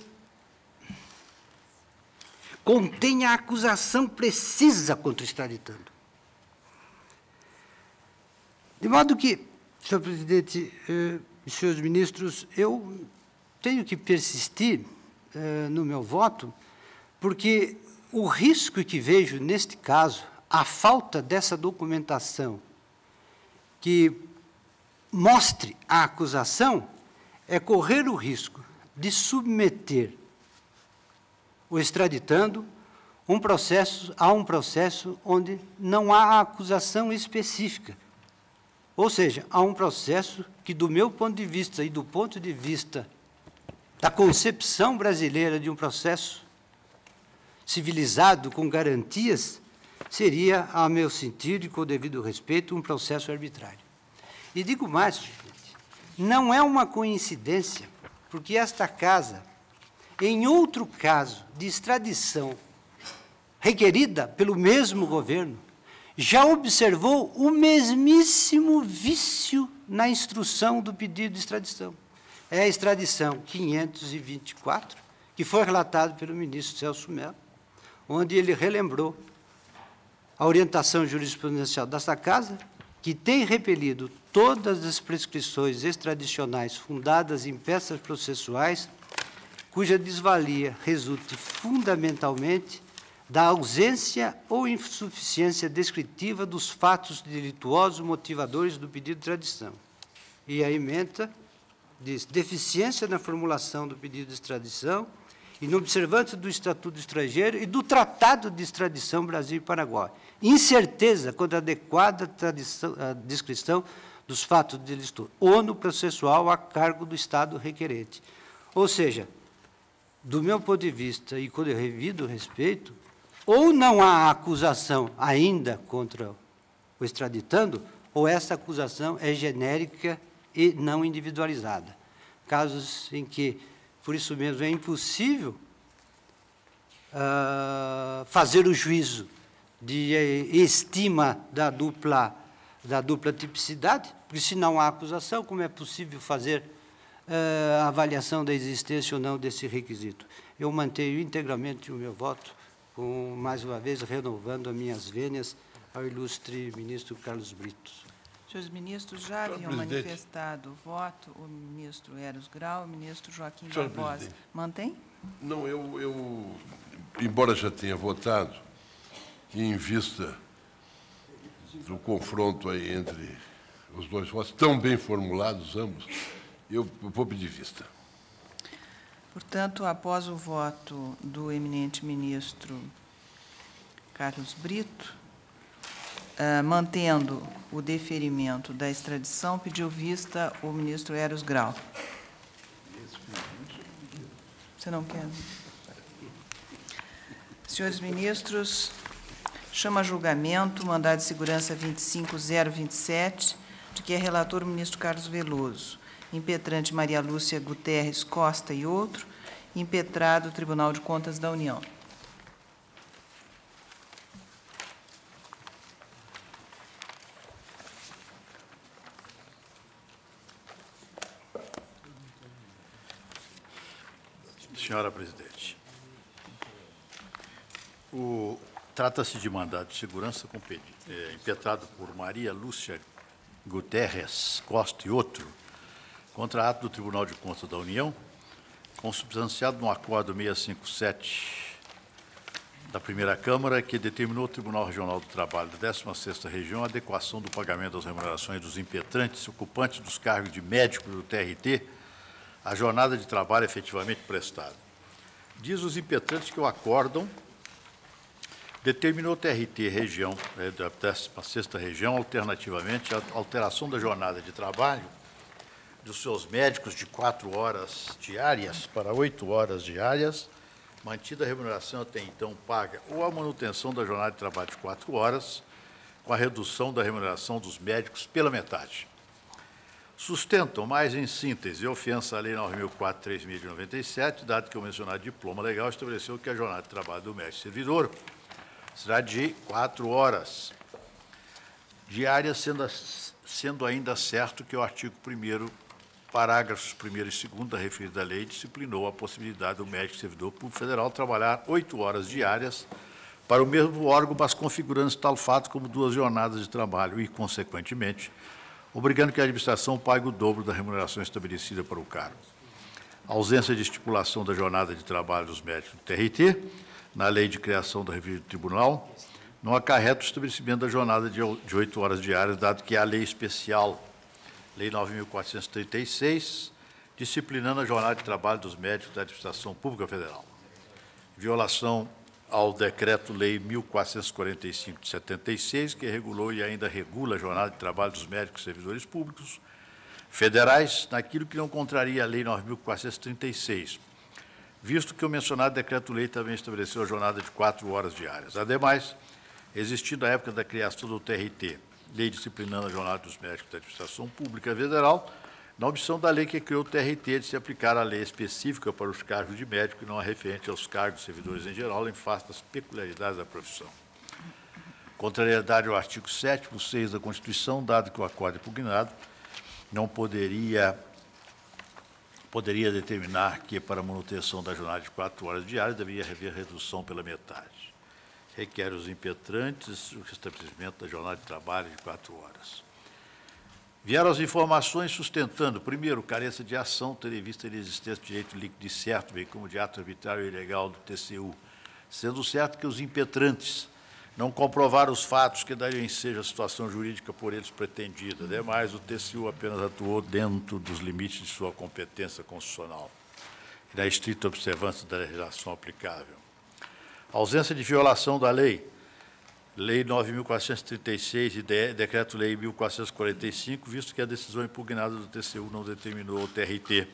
[SPEAKER 4] contenha a acusação precisa contra o extraditando. De modo que, senhor presidente e senhores ministros, eu tenho que persistir no meu voto, porque o risco que vejo neste caso, a falta dessa documentação que mostre a acusação, é correr o risco de submeter o extraditando a um processo onde não há acusação específica. Ou seja, há um processo que, do meu ponto de vista e do ponto de vista da concepção brasileira de um processo civilizado, com garantias, seria, a meu sentido e com o devido respeito, um processo arbitrário. E digo mais, presidente, não é uma coincidência, porque esta Casa, em outro caso de extradição requerida pelo mesmo governo, já observou o mesmíssimo vício na instrução do pedido de extradição. É a extradição 524, que foi relatado pelo ministro Celso Mello, onde ele relembrou a orientação jurisprudencial desta Casa, que tem repelido todas as prescrições extradicionais fundadas em peças processuais, cuja desvalia resulte fundamentalmente da ausência ou insuficiência descritiva dos fatos delituosos motivadores do pedido de extradição. E a ementa diz: deficiência na formulação do pedido de extradição, inobservância do Estatuto do Estrangeiro e do Tratado de Extradição Brasil e Paraguai. Incerteza quanto à adequada descrição dos fatos delituosos, ou no processual a cargo do Estado requerente. Ou seja, do meu ponto de vista e com o devido respeito, ou não há acusação ainda contra o extraditando, ou essa acusação é genérica e não individualizada. Casos em que, por isso mesmo, é impossível fazer o juízo de estima da dupla tipicidade, porque se não há acusação, como é possível fazer a avaliação da existência ou não desse requisito? Eu mantenho integralmente o meu voto, mais uma vez renovando as minhas vênias ao ilustre ministro Carlos Brito.
[SPEAKER 1] Senhores ministros, já haviam manifestado voto o ministro Eros Grau e o ministro Joaquim Barbosa. Mantém?
[SPEAKER 5] Não, embora já tenha votado, e em vista do confronto aí entre os dois votos, tão bem formulados ambos, eu vou pedir vista.
[SPEAKER 1] Portanto, após o voto do eminente ministro Carlos Brito, mantendo o deferimento da extradição, pediu vista o ministro Eros Grau. Você não quer? Senhores ministros, chama a julgamento, mandado de segurança 25027, de que é relator o ministro Carlos Veloso, impetrante Maria Lúcia Guterres Costa e outro, impetrado o Tribunal de Contas da União.
[SPEAKER 6] Senhora presidente, trata-se de mandado de segurança impetrado por Maria Lúcia Guterres Costa e outro, contra ato do Tribunal de Contas da União, consubstanciado no Acordo 657 da Primeira Câmara, que determinou ao Tribunal Regional do Trabalho da 16ª Região a adequação do pagamento das remunerações dos impetrantes ocupantes dos cargos de médico do TRT à jornada de trabalho efetivamente prestada. Diz os impetrantes que o acórdão determinou o TRT região, da 16ª Região, alternativamente, a alteração da jornada de trabalho dos seus médicos de 4 horas diárias para 8 horas diárias, mantida a remuneração até então paga, ou a manutenção da jornada de trabalho de 4 horas, com a redução da remuneração dos médicos pela metade. Sustentam, mais em síntese, ofensa à Lei 9.004/3000 de 97, dado que o mencionado diploma legal estabeleceu que a jornada de trabalho do médico servidor será de 4 horas diárias, sendo ainda certo que o artigo 1º, parágrafos 1º e 2º da referida lei disciplinou a possibilidade do médico servidor público federal trabalhar 8 horas diárias para o mesmo órgão, mas configurando tal fato como 2 jornadas de trabalho e, consequentemente, obrigando que a administração pague o dobro da remuneração estabelecida para o cargo. A ausência de estipulação da jornada de trabalho dos médicos do TRT, na lei de criação da referida tribunal, não acarreta o estabelecimento da jornada de 8 horas diárias, dado que a lei especial, Lei 9.436, disciplinando a jornada de trabalho dos médicos da administração pública federal. Violação ao Decreto-Lei 1.445 de 76, que regulou e ainda regula a jornada de trabalho dos médicos e servidores públicos federais, naquilo que não contraria a Lei 9.436, visto que o mencionado Decreto-Lei também estabeleceu a jornada de 4 horas diárias. Ademais, existindo à época da criação do TRT, Lei Disciplinando a Jornada dos Médicos da Administração Pública Federal, na opção da lei que criou o TRT de se aplicar a lei específica para os cargos de médico e não a referente aos cargos de servidores em geral, em face das peculiaridades da profissão. Contrariedade ao artigo 7º, 6 da Constituição, dado que o acórdão impugnado não poderia determinar que, para a manutenção da jornada de 4 horas diárias, deveria haver redução pela metade. Requer os impetrantes o restabelecimento da jornada de trabalho de 4 horas. Vieram as informações sustentando, primeiro, carência de ação, tendo em vista a inexistência de direito líquido e certo, bem como de ato arbitrário e ilegal do TCU, sendo certo que os impetrantes não comprovaram os fatos que dariam ensejo à situação jurídica por eles pretendida. Ademais, o TCU apenas atuou dentro dos limites de sua competência constitucional e na estrita observância da legislação aplicável. A ausência de violação da lei, Lei 9.436 e Decreto-Lei 1.445, visto que a decisão impugnada do TCU não determinou o TRT,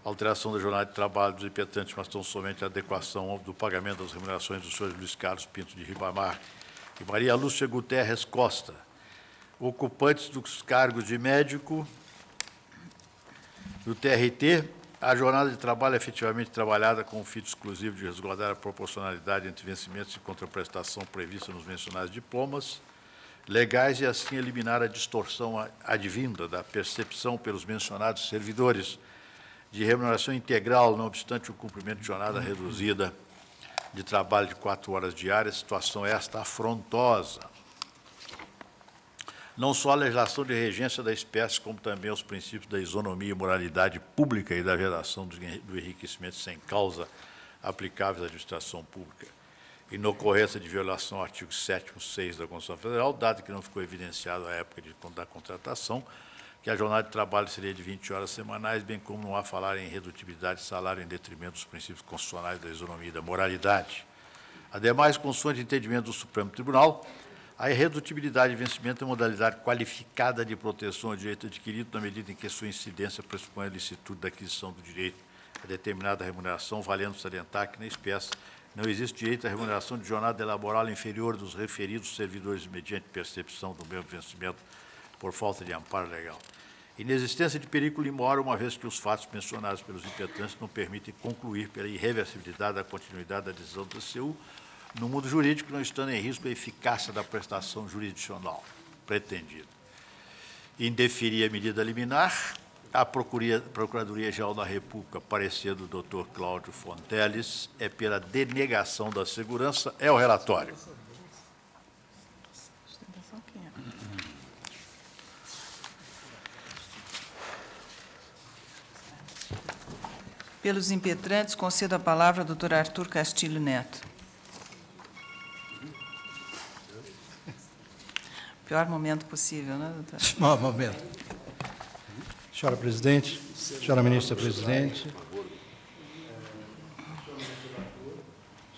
[SPEAKER 6] alteração da jornada de trabalho dos impetrantes, mas tão somente a adequação do pagamento das remunerações dos senhores Luiz Carlos Pinto de Ribamar e Maria Lúcia Guterres Costa, ocupantes dos cargos de médico do TRT, a jornada de trabalho efetivamente trabalhada com o fito exclusivo de resguardar a proporcionalidade entre vencimentos e contraprestação prevista nos mencionados diplomas legais e, assim, eliminar a distorção advinda da percepção pelos mencionados servidores de remuneração integral, não obstante o cumprimento de jornada reduzida de trabalho de 4 horas diárias, situação esta afrontosa. Não só a legislação de regência da espécie, como também os princípios da isonomia e moralidade pública e da vedação do enriquecimento sem causa aplicáveis à administração pública, em ocorrência de violação ao artigo 7º, 6 da Constituição Federal, dado que não ficou evidenciado à época da contratação que a jornada de trabalho seria de 20 horas semanais, bem como não há falar em redutibilidade de salário em detrimento dos princípios constitucionais da isonomia e da moralidade. Ademais, consoante entendimento do Supremo Tribunal, a irredutibilidade de vencimento é modalidade qualificada de proteção ao direito adquirido na medida em que sua incidência pressupõe a licitude da aquisição do direito a determinada remuneração, valendo salientar que, na espécie, não existe direito à remuneração de jornada laboral inferior dos referidos servidores mediante percepção do mesmo vencimento por falta de amparo legal. Inexistência de perigo mora, uma vez que os fatos mencionados pelos impetrantes não permitem concluir pela irreversibilidade da continuidade da decisão do TCU, no mundo jurídico, não estando em risco a eficácia da prestação jurisdicional pretendida. Indeferir a medida liminar, a Procuradoria-Geral da República, parecer do Dr. Cláudio Fonteles, é pela denegação da segurança. É o relatório.
[SPEAKER 1] Pelos impetrantes, concedo a palavra ao doutor Arthur Castilho Neto. Pior momento possível, né, doutor?
[SPEAKER 7] Pior momento. Senhora presidente, senhora ministra-presidente,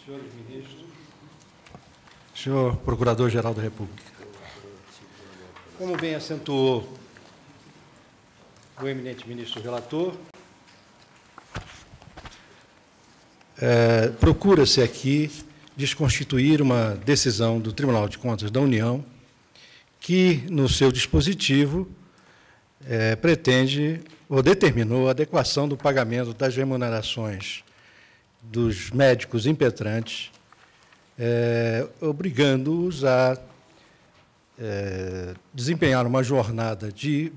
[SPEAKER 7] senhores ministros, senhor procurador-geral da República. Como bem acentuou o eminente ministro relator, procura-se aqui desconstituir uma decisão do Tribunal de Contas da União que, no seu dispositivo, pretende ou determinou a adequação do pagamento das remunerações dos médicos impetrantes, obrigando-os a desempenhar uma jornada de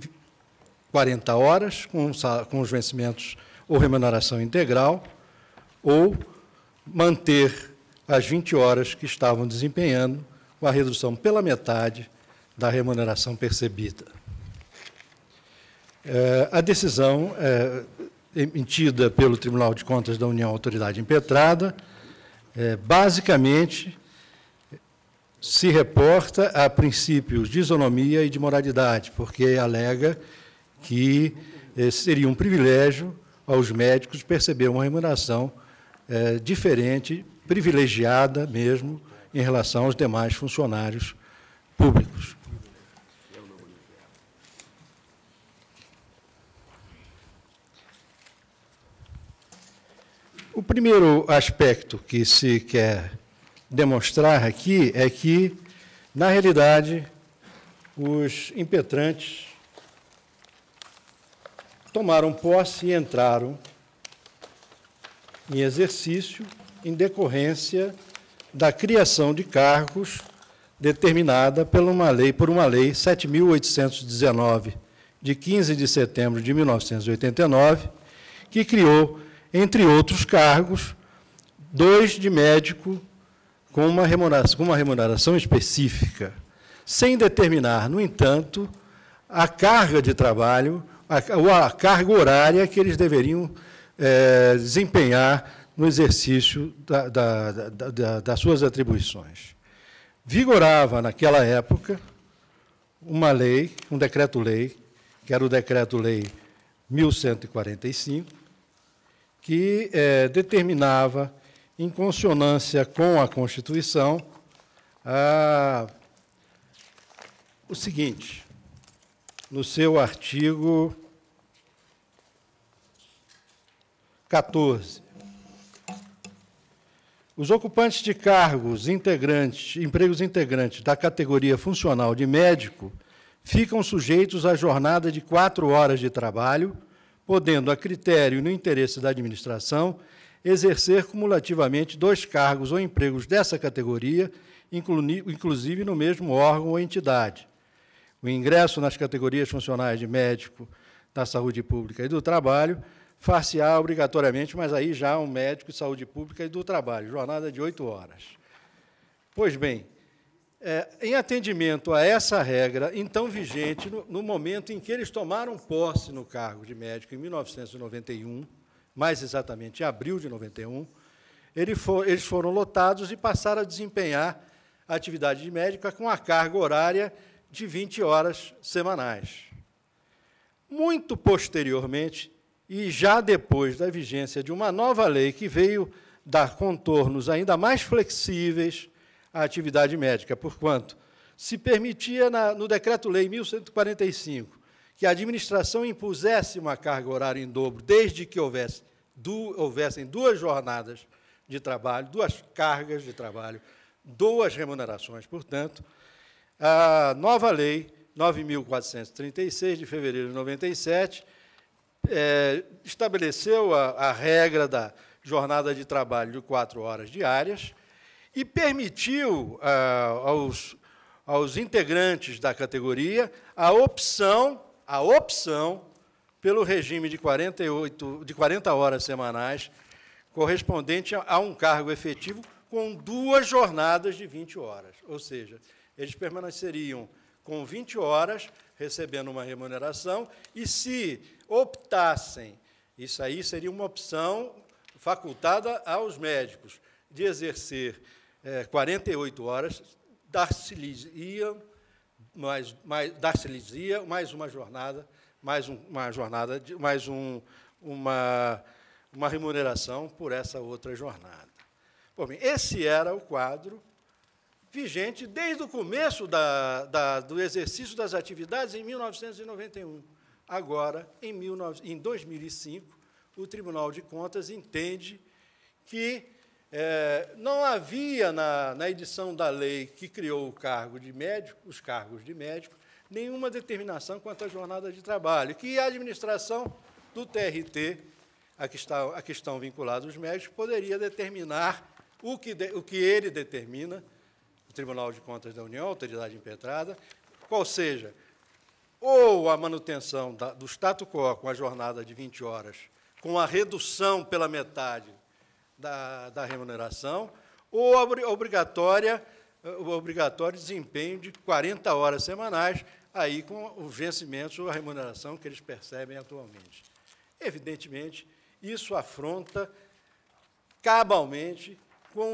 [SPEAKER 7] 40 horas com os vencimentos ou remuneração integral, ou manter as 20 horas que estavam desempenhando, com a redução pela metade da remuneração percebida. A decisão emitida pelo Tribunal de Contas da União, autoridade impetrada, basicamente se reporta a princípios de isonomia e de moralidade, porque alega que seria um privilégio aos médicos perceber uma remuneração diferente, privilegiada mesmo, em relação aos demais funcionários públicos. O primeiro aspecto que se quer demonstrar aqui é que Na realidade, os impetrantes tomaram posse e entraram em exercício em decorrência da criação de cargos determinada por uma lei 7.819, de 15 de setembro de 1989, que criou, entre outros cargos, 2 de médico com uma remuneração específica, sem determinar, no entanto, a carga de trabalho, a carga horária que eles deveriam desempenhar no exercício das suas atribuições. Vigorava, naquela época, uma lei, um decreto-lei, que era o Decreto-Lei 1145, que determinava, em consonância com a Constituição, o seguinte, no seu artigo 14. Os ocupantes de empregos integrantes da categoria funcional de médico ficam sujeitos à jornada de 4 horas de trabalho, podendo, a critério e no interesse da administração, exercer cumulativamente 2 cargos ou empregos dessa categoria, inclusive no mesmo órgão ou entidade. O ingresso nas categorias funcionais de médico, da saúde pública e do trabalho far-se-á obrigatoriamente, mas aí já um médico de saúde pública e do trabalho, jornada de 8 horas. Pois bem, em atendimento a essa regra, então vigente, no momento em que eles tomaram posse no cargo de médico, em 1991, mais exatamente em abril de 91, eles foram lotados e passaram a desempenhar a atividade de médico com a carga horária de 20 horas semanais. Muito posteriormente, e já depois da vigência de uma nova lei que veio dar contornos ainda mais flexíveis à atividade médica, porquanto se permitia, no Decreto-Lei 1145, que a administração impusesse uma carga horária em dobro, desde que houvessem 2 jornadas de trabalho, 2 cargas de trabalho, 2 remunerações. Portanto, a nova Lei 9.436, de fevereiro de 97, estabeleceu a regra da jornada de trabalho de 4 horas diárias e permitiu aos integrantes da categoria a opção pelo regime de 40 horas semanais, correspondente a um cargo efetivo com 2 jornadas de 20 horas. Ou seja, eles permaneceriam com 20 horas, recebendo uma remuneração, e se optassem, isso aí seria uma opção facultada aos médicos, de exercer 48 horas, dar-se-lhes mais uma jornada, uma remuneração por essa outra jornada. Bom, bem, esse era o quadro vigente desde o começo do exercício das atividades em 1991. Agora, em 2005, o Tribunal de Contas entende que não havia, na edição da lei que criou os cargos de médico, nenhuma determinação quanto à jornada de trabalho, que a administração do TRT, a que estão vinculados os médicos, poderia determinar o que ele determina, o Tribunal de Contas da União, a autoridade impetrada, qual seja, ou a manutenção do status quo com a jornada de 20 horas, com a redução pela metade da remuneração, ou o obrigatório desempenho de 40 horas semanais, aí com os vencimentos ou a remuneração que eles percebem atualmente. Evidentemente, isso afronta cabalmente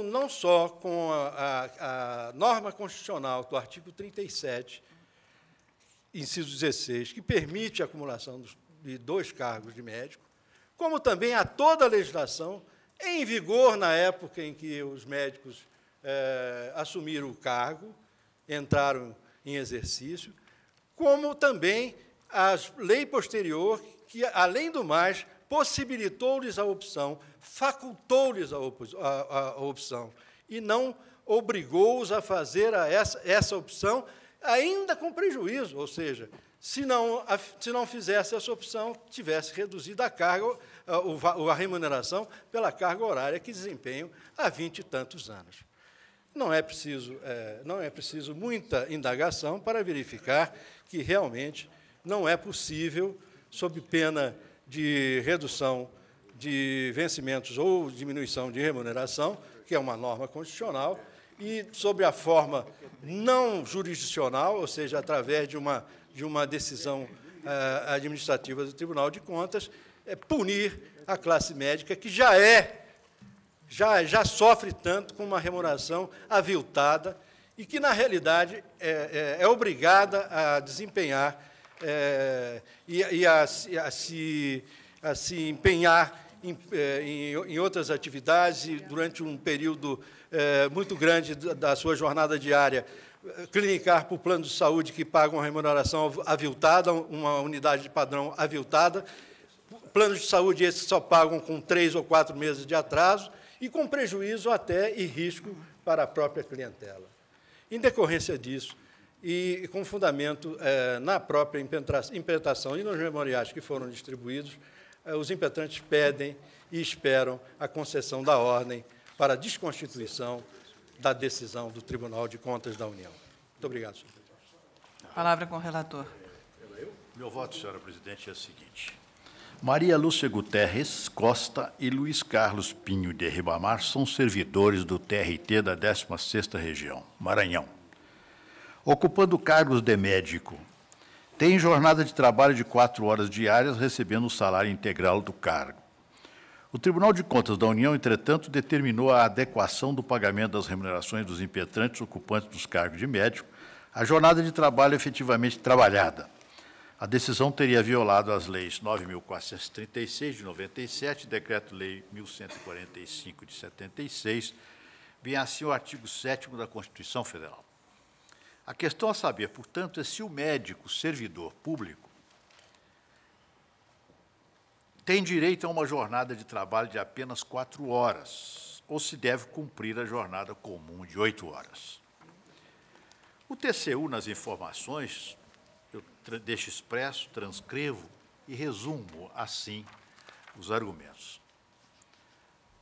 [SPEAKER 7] não só com a norma constitucional do artigo 37, inciso 16, que permite a acumulação de 2 cargos de médico, como também a toda a legislação em vigor na época em que os médicos assumiram o cargo, entraram em exercício, como também a lei posterior, que, além do mais, possibilitou-lhes a opção, facultou-lhes a opção, e não obrigou-os a fazer essa opção, ainda com prejuízo, ou seja, se não fizesse essa opção, tivesse reduzido a carga, a remuneração pela carga horária que desempenham há 20 e tantos anos. Não é preciso muita indagação para verificar que realmente não é possível, sob pena de redução de vencimentos ou diminuição de remuneração, que é uma norma constitucional, e sobre a forma não jurisdicional, ou seja, através de uma decisão administrativa do Tribunal de Contas, punir a classe médica, que já sofre tanto com uma remuneração aviltada e que, na realidade, é obrigada a desempenhar e a se empenhar em outras atividades e, durante um período muito grande da sua jornada diária, clinicar por plano de saúde que paga uma remuneração aviltada, uma unidade de padrão aviltada, planos de saúde esses que só pagam com 3 ou 4 meses de atraso e com prejuízo até e risco para a própria clientela. Em decorrência disso, e com fundamento na própria impetração e nos memoriais que foram distribuídos, os impetrantes pedem e esperam a concessão da ordem para a desconstituição da decisão do Tribunal de Contas da União. Muito obrigado, senhor presidente.
[SPEAKER 1] Palavra com o relator.
[SPEAKER 6] Meu voto, senhora presidente, é o seguinte. Maria Lúcia Guterres Costa e Luiz Carlos Pinho de Ribamar são servidores do TRT da 16ª Região, Maranhão, ocupando cargos de médico. Têm jornada de trabalho de 4 horas diárias, recebendo o salário integral do cargo. O Tribunal de Contas da União, entretanto, determinou a adequação do pagamento das remunerações dos impetrantes ocupantes dos cargos de médico à jornada de trabalho efetivamente trabalhada. A decisão teria violado as leis 9.436, de 97, Decreto-Lei 1.145, de 76, bem assim o artigo 7º da Constituição Federal. A questão a saber, portanto, é se o médico servidor público tem direito a uma jornada de trabalho de apenas 4 horas, ou se deve cumprir a jornada comum de 8 horas. O TCU, nas informações, eu deixo expresso, transcrevo e resumo, assim, os argumentos.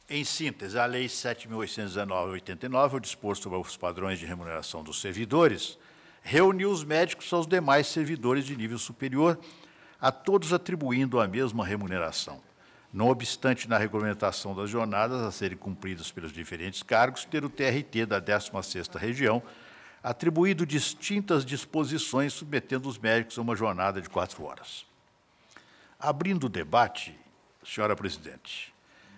[SPEAKER 6] Em síntese, a Lei 7.819/89, o disposto sobre os padrões de remuneração dos servidores, reuniu os médicos aos demais servidores de nível superior, a todos atribuindo a mesma remuneração. Não obstante, na regulamentação das jornadas a serem cumpridas pelos diferentes cargos, ter o TRT da 16ª Região atribuído distintas disposições, submetendo os médicos a uma jornada de 4 horas. Abrindo o debate, senhora presidente,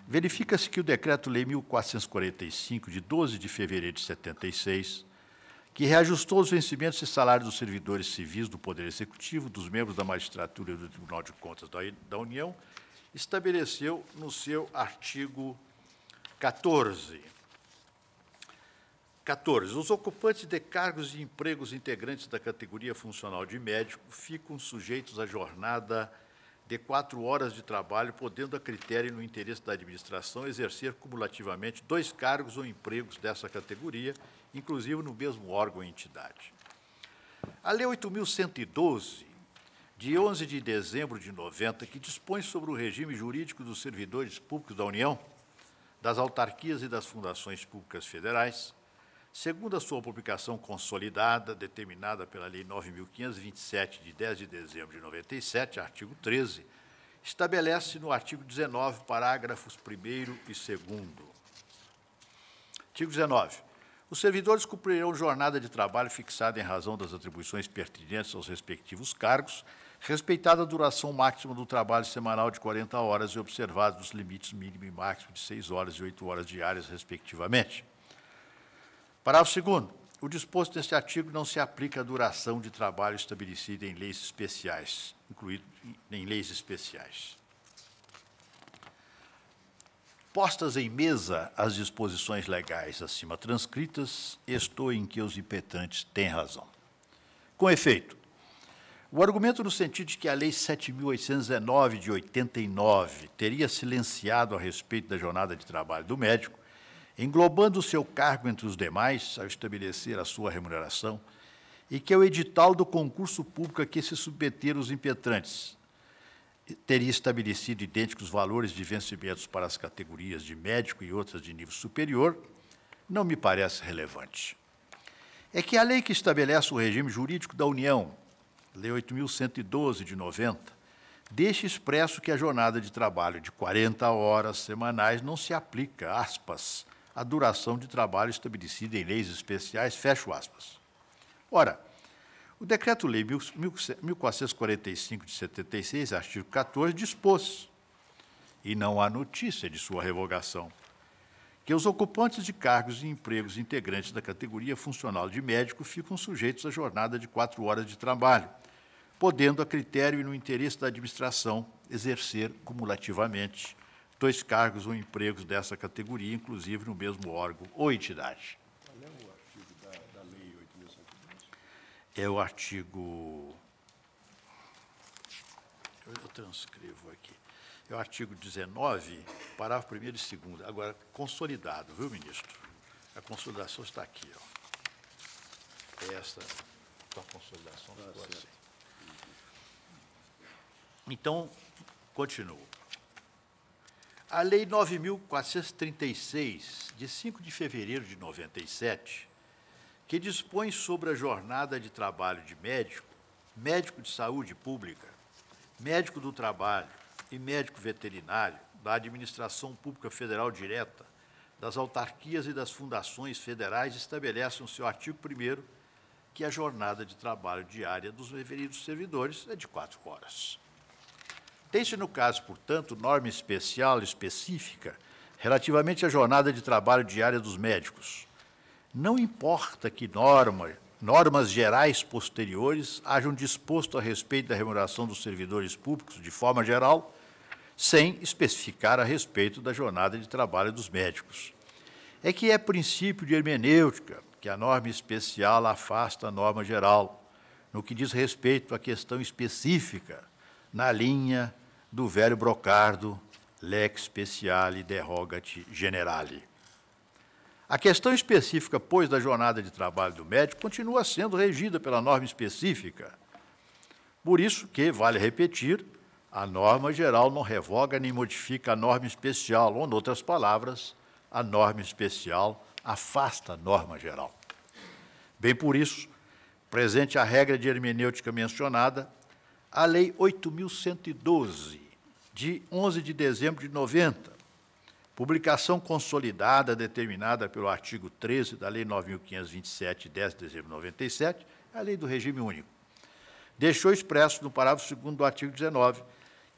[SPEAKER 6] verifica-se que o Decreto-Lei 1445, de 12 de fevereiro de 76, que reajustou os vencimentos e salários dos servidores civis do Poder Executivo, dos membros da magistratura e do Tribunal de Contas da União, estabeleceu no seu artigo 14. Os ocupantes de cargos e empregos integrantes da categoria funcional de médico ficam sujeitos à jornada de 4 horas de trabalho, podendo, a critério e no interesse da administração, exercer cumulativamente 2 cargos ou empregos dessa categoria, inclusive no mesmo órgão ou entidade. A Lei 8.112, de 11 de dezembro de 90, que dispõe sobre o regime jurídico dos servidores públicos da União, das autarquias e das fundações públicas federais, segundo a sua publicação consolidada, determinada pela Lei 9.527, de 10 de dezembro de 97, artigo 13, estabelece no artigo 19, parágrafos 1º e 2º. Artigo 19. Os servidores cumprirão jornada de trabalho fixada em razão das atribuições pertinentes aos respectivos cargos, respeitada a duração máxima do trabalho semanal de 40 horas e observados os limites mínimo e máximo de 6 horas e 8 horas diárias, respectivamente. Parágrafo 2º. O disposto neste artigo não se aplica à duração de trabalho estabelecida em leis especiais, incluído em leis especiais. Postas em mesa as disposições legais acima transcritas, estou em que os impetrantes têm razão. Com efeito, o argumento no sentido de que a Lei 7.819, de 89, teria silenciado a respeito da jornada de trabalho do médico, englobando o seu cargo entre os demais, ao estabelecer a sua remuneração, e que o edital do concurso público a que se submeteram os impetrantes teria estabelecido idênticos valores de vencimentos para as categorias de médico e outras de nível superior, não me parece relevante. É que a lei que estabelece o regime jurídico da União, Lei 8.112, de 90, deixa expresso que a jornada de trabalho de 40 horas semanais não se aplica, aspas, à duração de trabalho estabelecida em leis especiais, fecho aspas. Ora, o Decreto-Lei 1445, de 76, artigo 14, dispôs, e não há notícia de sua revogação, que os ocupantes de cargos e empregos integrantes da categoria funcional de médico ficam sujeitos à jornada de 4 horas de trabalho, podendo, a critério e no interesse da administração, exercer cumulativamente 2 cargos ou empregos dessa categoria, inclusive no mesmo órgão ou entidade.
[SPEAKER 3] Qual é o artigo da Lei 8.112?
[SPEAKER 6] É o artigo... Eu transcrevo aqui. É o artigo 19, parágrafo 1º e 2º. Agora, consolidado, viu, ministro? A consolidação está aqui, ó. Essa, a consolidação ficou assim. Então, continuo. A Lei 9.436, de 5 de fevereiro de 97, que dispõe sobre a jornada de trabalho de médico, médico de saúde pública, médico do trabalho e médico veterinário da Administração Pública Federal Direta, das autarquias e das fundações federais, estabelece no seu artigo 1º que a jornada de trabalho diária dos referidos servidores é de 4 horas. Tem-se, no caso, portanto, norma especial específica relativamente à jornada de trabalho diária dos médicos. Não importa que normas gerais posteriores hajam disposto a respeito da remuneração dos servidores públicos de forma geral, sem especificar a respeito da jornada de trabalho dos médicos. É que é princípio de hermenêutica que a norma especial afasta a norma geral, no que diz respeito à questão específica, na linha do velho brocardo, lex speciale derogati generali. A questão específica, pois, da jornada de trabalho do médico continua sendo regida pela norma específica. Por isso que, vale repetir, a norma geral não revoga nem modifica a norma especial, ou, em outras palavras, a norma especial afasta a norma geral. Bem por isso, presente a regra de hermenêutica mencionada, a Lei 8.112, de 11 de dezembro de 90, publicação consolidada determinada pelo artigo 13 da Lei 9.527, de 10 de dezembro de 97, a Lei do Regime Único, deixou expresso no parágrafo 2º do artigo 19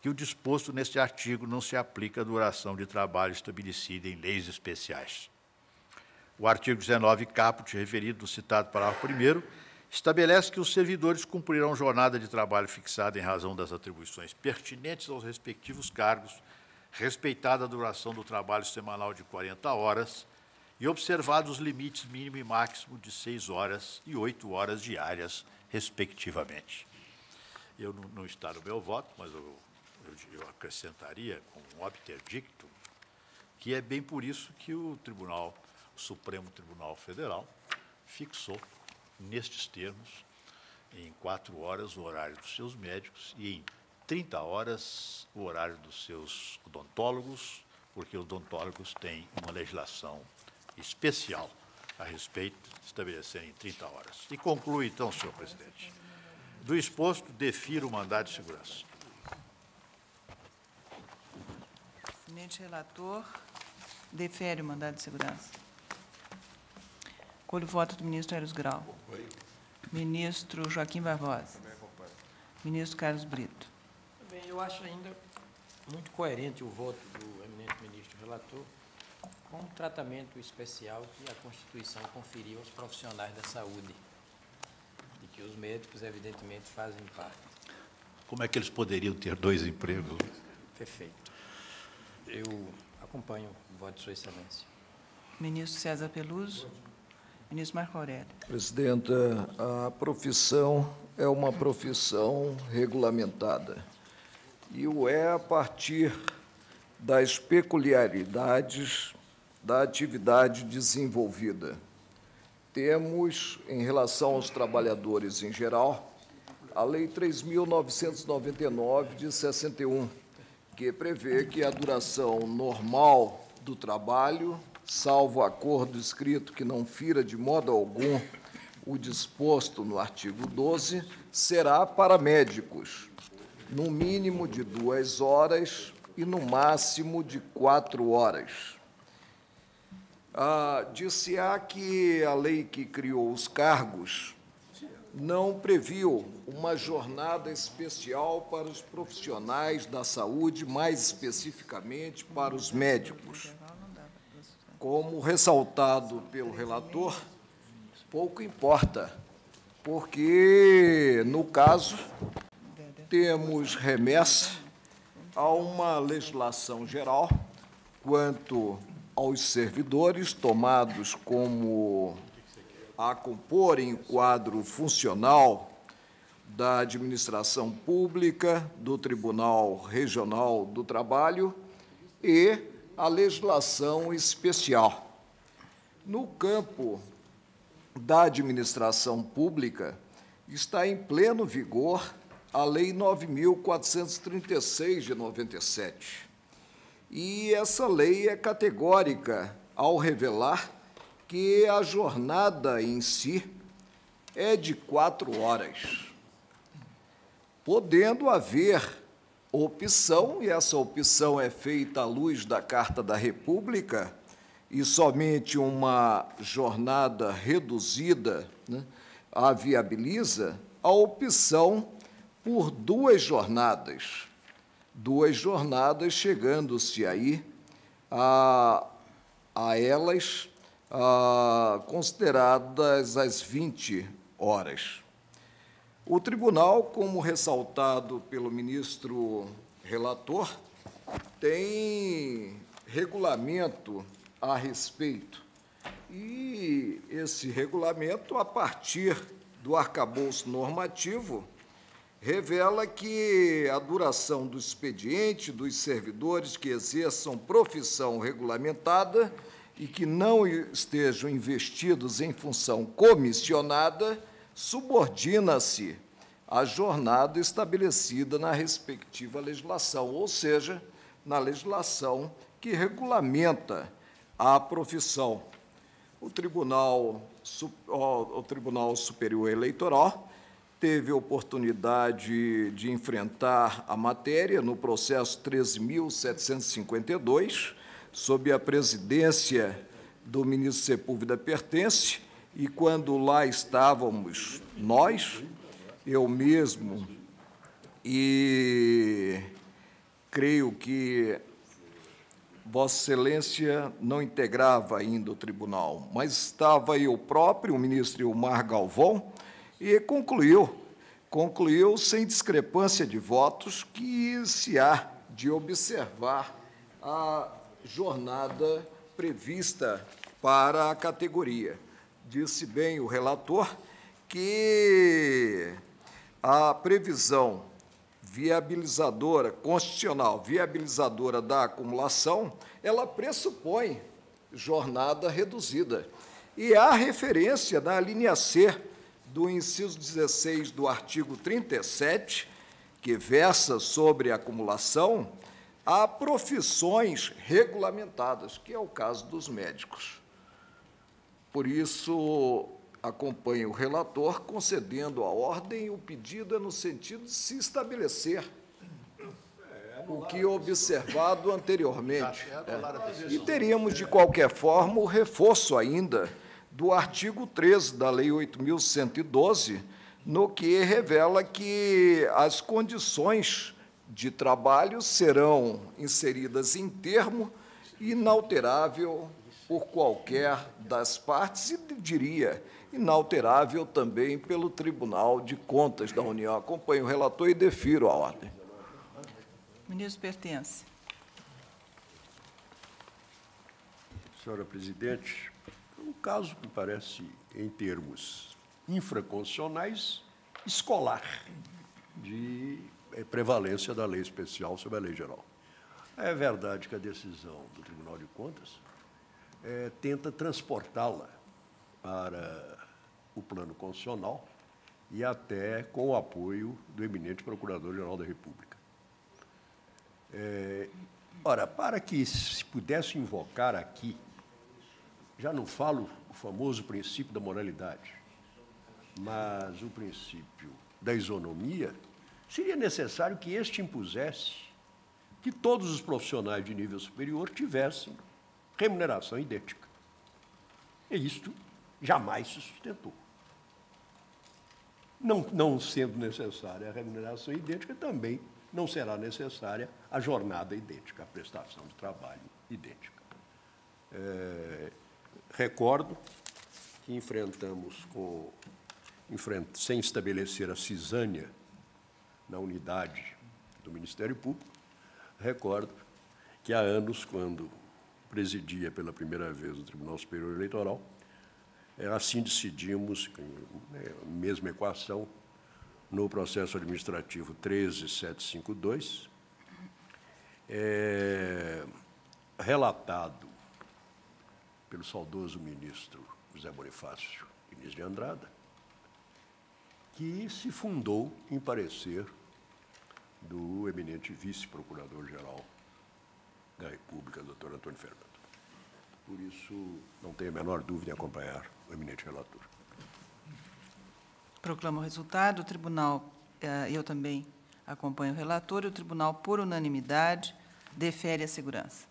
[SPEAKER 6] que o disposto neste artigo não se aplica à duração de trabalho estabelecida em leis especiais. O artigo 19, caput, referido no citado parágrafo 1º, estabelece que os servidores cumprirão jornada de trabalho fixada em razão das atribuições pertinentes aos respectivos cargos, respeitada a duração do trabalho semanal de 40 horas e observados os limites mínimo e máximo de 6 horas e 8 horas diárias, respectivamente. Eu não está no meu voto, mas eu acrescentaria com um obter dictum, que é bem por isso que o Supremo Tribunal Federal fixou, nestes termos, em 4 horas o horário dos seus médicos e em 30 horas o horário dos seus odontólogos, porque os odontólogos têm uma legislação especial a respeito, estabelecendo em 30 horas. E conclui, então, senhor presidente. Do exposto, defiro o mandado de segurança.
[SPEAKER 1] Eminente relator, defere o mandado de segurança. Acolho o voto do ministro Eros Grau. Ministro Joaquim Barbosa. Ministro Carlos Brito.
[SPEAKER 2] Bem, eu acho ainda muito coerente o voto do eminente ministro relator com o tratamento especial que a Constituição conferiu aos profissionais da saúde, de que os médicos, evidentemente, fazem parte.
[SPEAKER 6] Como é que eles poderiam ter 2 empregos?
[SPEAKER 2] Perfeito. Eu acompanho o voto de Sua Excelência.
[SPEAKER 1] Ministro César Peluso. Ministro Marco Aurélio.
[SPEAKER 8] Presidenta, a profissão é uma profissão regulamentada e o é a partir das peculiaridades da atividade desenvolvida. Temos, em relação aos trabalhadores em geral, a Lei 3.999, de 61, que prevê que a duração normal do trabalho, salvo acordo escrito que não fira de modo algum o disposto no artigo 12, será para médicos, no mínimo de 2 horas e no máximo de 4 horas. Dir-se-á que a lei que criou os cargos não previu uma jornada especial para os profissionais da saúde, mais especificamente para os médicos. Como ressaltado pelo relator, pouco importa, porque, no caso, temos remessa a uma legislação geral quanto aos servidores tomados como a comporem o quadro funcional da administração pública, do Tribunal Regional do Trabalho e a legislação especial. No campo da administração pública, está em pleno vigor a Lei 9.436, de 97. E essa lei é categórica ao revelar que a jornada em si é de 4 horas, podendo haver opção, e essa opção é feita à luz da Carta da República, e somente uma jornada reduzida, né, a viabiliza, a opção por 2 jornadas. 2 jornadas, chegando-se aí a elas consideradas as 20 horas. O tribunal, como ressaltado pelo ministro relator, tem regulamento a respeito. E esse regulamento, a partir do arcabouço normativo, revela que a duração do expediente dos servidores que exerçam profissão regulamentada e que não estejam investidos em função comissionada subordina-se à jornada estabelecida na respectiva legislação, ou seja, na legislação que regulamenta a profissão. O Tribunal Superior Eleitoral teve oportunidade de enfrentar a matéria no processo 13.752, sob a presidência do ministro Sepúlveda Pertence, e quando lá estávamos nós, eu mesmo, e creio que Vossa Excelência não integrava ainda o tribunal, mas estava eu próprio, o ministro Ilmar Galvão, e concluiu sem discrepância de votos que se há de observar a jornada prevista para a categoria. Disse bem o relator que a previsão viabilizadora, constitucional, viabilizadora da acumulação, ela pressupõe jornada reduzida. E há referência na linha C do inciso 16 do artigo 37, que versa sobre a acumulação, a profissões regulamentadas, que é o caso dos médicos. Por isso, acompanho o relator concedendo a ordem, o pedido é no sentido de se estabelecer o que observado anteriormente. E teríamos, de qualquer forma, o reforço ainda do artigo 13 da Lei 8.112, no que revela que as condições de trabalho serão inseridas em termo inalterável por qualquer das partes, e diria inalterável também pelo Tribunal de Contas da União. Acompanho o relator e defiro a ordem.
[SPEAKER 1] Ministro Pertence.
[SPEAKER 3] Senhora presidente, um caso que parece, em termos infraconstitucionais, escolar, de prevalência da lei especial sobre a lei geral. É verdade que a decisão do Tribunal de Contas tenta transportá-la para o plano constitucional e até com o apoio do eminente Procurador-Geral da República. Ora, para que se pudesse invocar aqui, já não falo o famoso princípio da moralidade, mas o princípio da isonomia, seria necessário que este impusesse que todos os profissionais de nível superior tivessem remuneração idêntica. E isto jamais se sustentou. Não sendo necessária a remuneração idêntica, também não será necessária a jornada idêntica, a prestação de trabalho idêntica. Recordo que enfrentamos sem estabelecer a cisânia na unidade do Ministério Público. Recordo que há anos, quando presidia pela primeira vez o Tribunal Superior Eleitoral, assim decidimos, a mesma equação, no processo administrativo 13752, relatado pelo saudoso ministro José Bonifácio Diniz de Andrada, que se fundou em parecer do eminente vice-procurador-geral da República, doutor Antônio Fernando. Por isso, não tenho a menor dúvida em acompanhar o eminente relator.
[SPEAKER 1] Proclamo o resultado. O tribunal, eu também acompanho o relator, e o tribunal, por unanimidade, defere a segurança.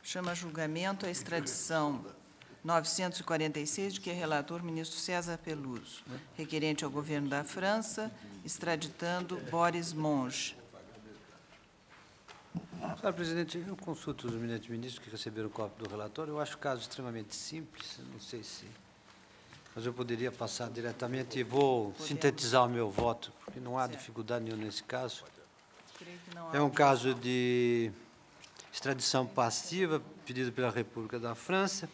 [SPEAKER 1] Chama a julgamento a extradição 946, de que é relator o ministro César Peluso, requerente ao governo da França, extraditando Boris Monge.
[SPEAKER 4] Senhor presidente, eu consulto os eminentes ministros que receberam o cópia do relatório. Eu acho o caso extremamente simples, não sei se... Mas eu poderia passar diretamente e vou sintetizar o meu voto, porque não há dificuldade nenhuma nesse caso. É um caso de extradição passiva, pedido pela República da França,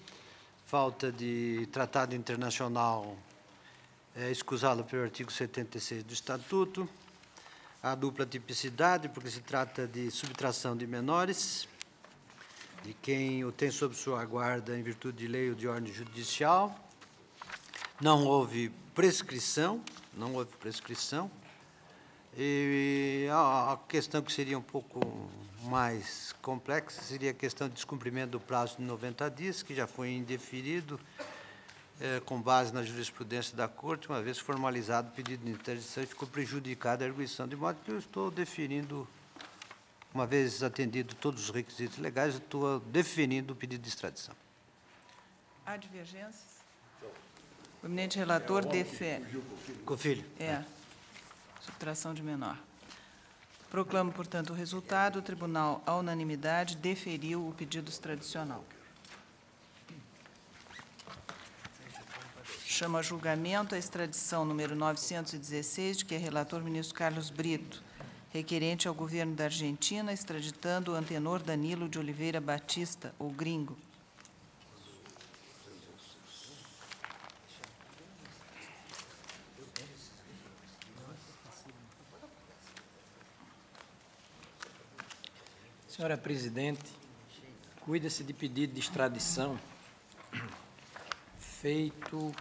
[SPEAKER 4] falta de tratado internacional escusado pelo artigo 76 do Estatuto, a dupla tipicidade, porque se trata de subtração de menores, de quem o tem sob sua guarda em virtude de lei ou de ordem judicial. Não houve prescrição, e a questão que seria um pouco mais complexa seria a questão de descumprimento do prazo de 90 dias, que já foi indeferido, com base na jurisprudência da Corte, uma vez formalizado o pedido de interdição e ficou prejudicada a arguição, de modo que eu estou deferindo, uma vez atendido todos os requisitos legais, eu estou deferindo o pedido de extradição.
[SPEAKER 1] Há divergências? O eminente relator defere.
[SPEAKER 4] Com filho.
[SPEAKER 1] Subtração de menor. Proclamo, portanto, o resultado. O tribunal, à unanimidade, deferiu o pedido extradicional. Chama a julgamento a extradição número 916, de que é relator o ministro Carlos Brito, requerente ao governo da Argentina, extraditando o Antenor Danilo de Oliveira Batista, ou Gringo.
[SPEAKER 2] Senhora presidente, cuida-se de pedido de extradição feito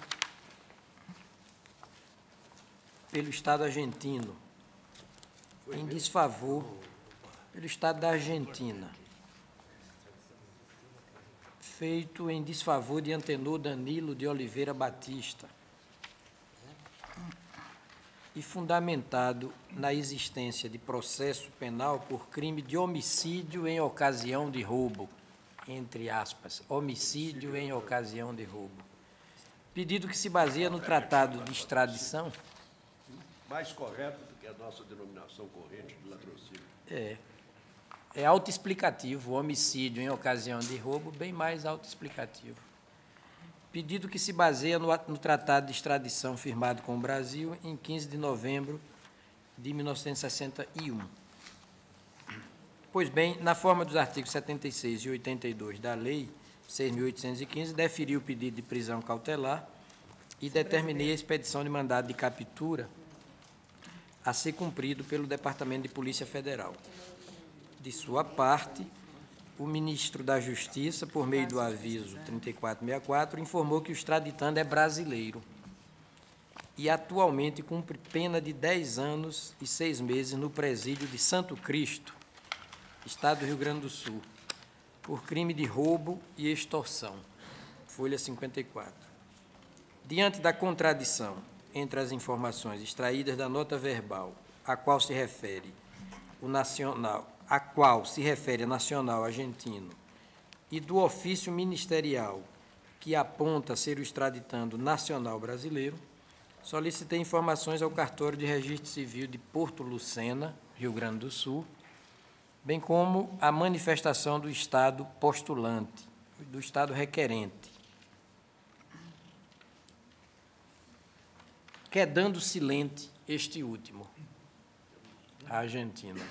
[SPEAKER 2] pelo Estado argentino, em desfavor, pelo Estado da Argentina, feito em desfavor de Antenor Danilo de Oliveira Batista, e fundamentado na existência de processo penal por crime de homicídio em ocasião de roubo, entre aspas, homicídio em ocasião de roubo. Pedido que se baseia no Tratado de Extradição.
[SPEAKER 3] Mais correto do que a nossa denominação corrente de latrocínio.
[SPEAKER 2] É autoexplicativo, homicídio em ocasião de roubo, bem mais autoexplicativo. Pedido que se baseia no Tratado de Extradição firmado com o Brasil em 15 de novembro de 1961. Pois bem, na forma dos artigos 76 e 82 da Lei 6.815, deferi o pedido de prisão cautelar e determinei a expedição de mandado de captura a ser cumprido pelo Departamento de Polícia Federal. De sua parte, o ministro da Justiça, por meio do aviso 3464, informou que o extraditando é brasileiro e atualmente cumpre pena de 10 anos e 6 meses no presídio de Santo Cristo, Estado do Rio Grande do Sul, por crime de roubo e extorsão. Folha 54. Diante da contradição entre as informações extraídas da nota verbal, a qual se refere a nacional argentino, e do ofício ministerial que aponta ser o extraditando nacional brasileiro, solicitei informações ao cartório de registro civil de Porto Lucena, Rio Grande do Sul, bem como a manifestação do Estado postulante, do Estado requerente, quedando silente este último, a Argentina.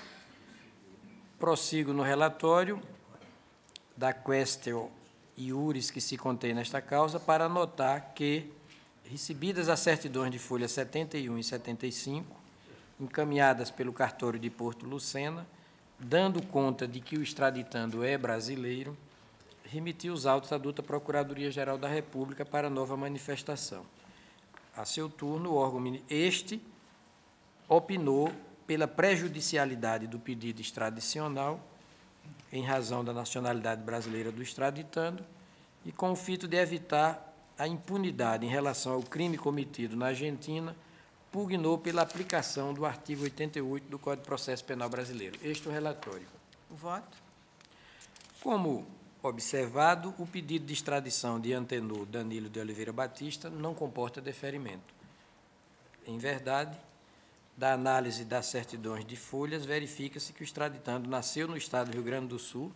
[SPEAKER 2] Prossigo no relatório da questio iuris que se contém nesta causa para anotar que, recebidas as certidões de folha 71 e 75, encaminhadas pelo cartório de Porto Lucena, dando conta de que o extraditando é brasileiro, remeti os autos à douta Procuradoria-Geral da República para nova manifestação. A seu turno, o órgão opinou pela prejudicialidade do pedido extradicional, em razão da nacionalidade brasileira do extraditando, e com o fito de evitar a impunidade em relação ao crime cometido na Argentina, pugnou pela aplicação do artigo 88 do Código de Processo Penal Brasileiro. Este é o relatório.
[SPEAKER 1] O voto?
[SPEAKER 2] Como observado, o pedido de extradição de Antenor Danilo de Oliveira Batista não comporta deferimento. Em verdade, da análise das certidões de folhas, verifica-se que o extraditando nasceu no estado do Rio Grande do Sul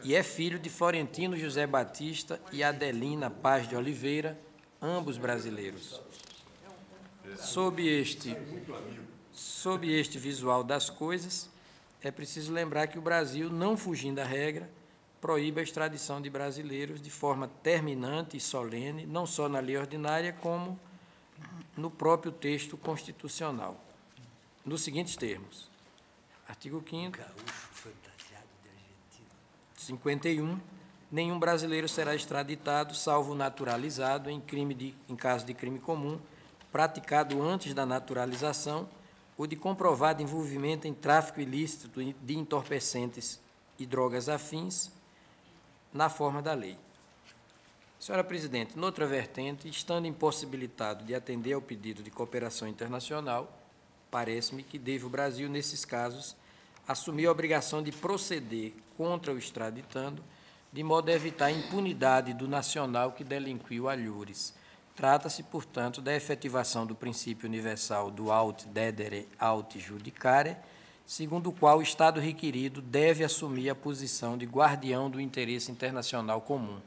[SPEAKER 2] e é filho de Florentino José Batista e Adelina Paz de Oliveira, ambos brasileiros. Sob este visual das coisas, é preciso lembrar que o Brasil, não fugindo à regra, proíbe a extradição de brasileiros de forma terminante e solene, não só na lei ordinária, como no próprio texto constitucional, nos seguintes termos. Artigo 5º, 51, nenhum brasileiro será extraditado, salvo naturalizado, em caso de crime comum, praticado antes da naturalização, ou de comprovado envolvimento em tráfico ilícito de entorpecentes e drogas afins, na forma da lei. Senhora Presidente, noutra vertente, estando impossibilitado de atender ao pedido de cooperação internacional, parece-me que deve o Brasil, nesses casos, assumir a obrigação de proceder contra o extraditando, de modo a evitar a impunidade do nacional que delinquiu alhures. Trata-se, portanto, da efetivação do princípio universal do aut dedere aut judicare, segundo o qual o Estado requerido deve assumir a posição de guardião do interesse internacional comum.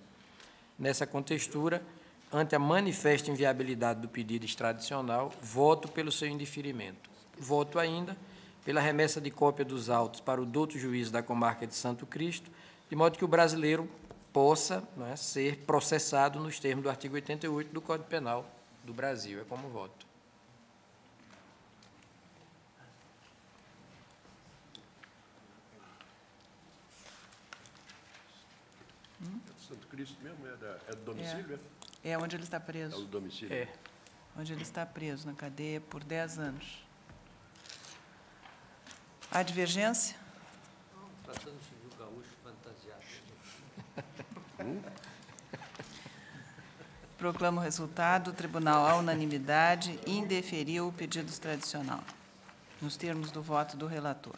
[SPEAKER 2] Nessa contextura, ante a manifesta inviabilidade do pedido extradicional, voto pelo seu indeferimento. Voto ainda pela remessa de cópia dos autos para o douto juiz da comarca de Santo Cristo, de modo que o brasileiro possa, ser processado nos termos do artigo 88 do Código Penal do Brasil. É como voto.
[SPEAKER 3] Santo Cristo mesmo? É do domicílio?
[SPEAKER 1] É onde ele está preso.
[SPEAKER 3] É o domicílio?
[SPEAKER 2] É.
[SPEAKER 1] Onde ele está preso, na cadeia, por 10 anos. Há divergência?
[SPEAKER 4] Tratando-se de um gaúcho fantasiado.
[SPEAKER 1] Proclamo o resultado. O tribunal, à unanimidade, indeferiu o pedido extradicional, nos termos do voto do relator.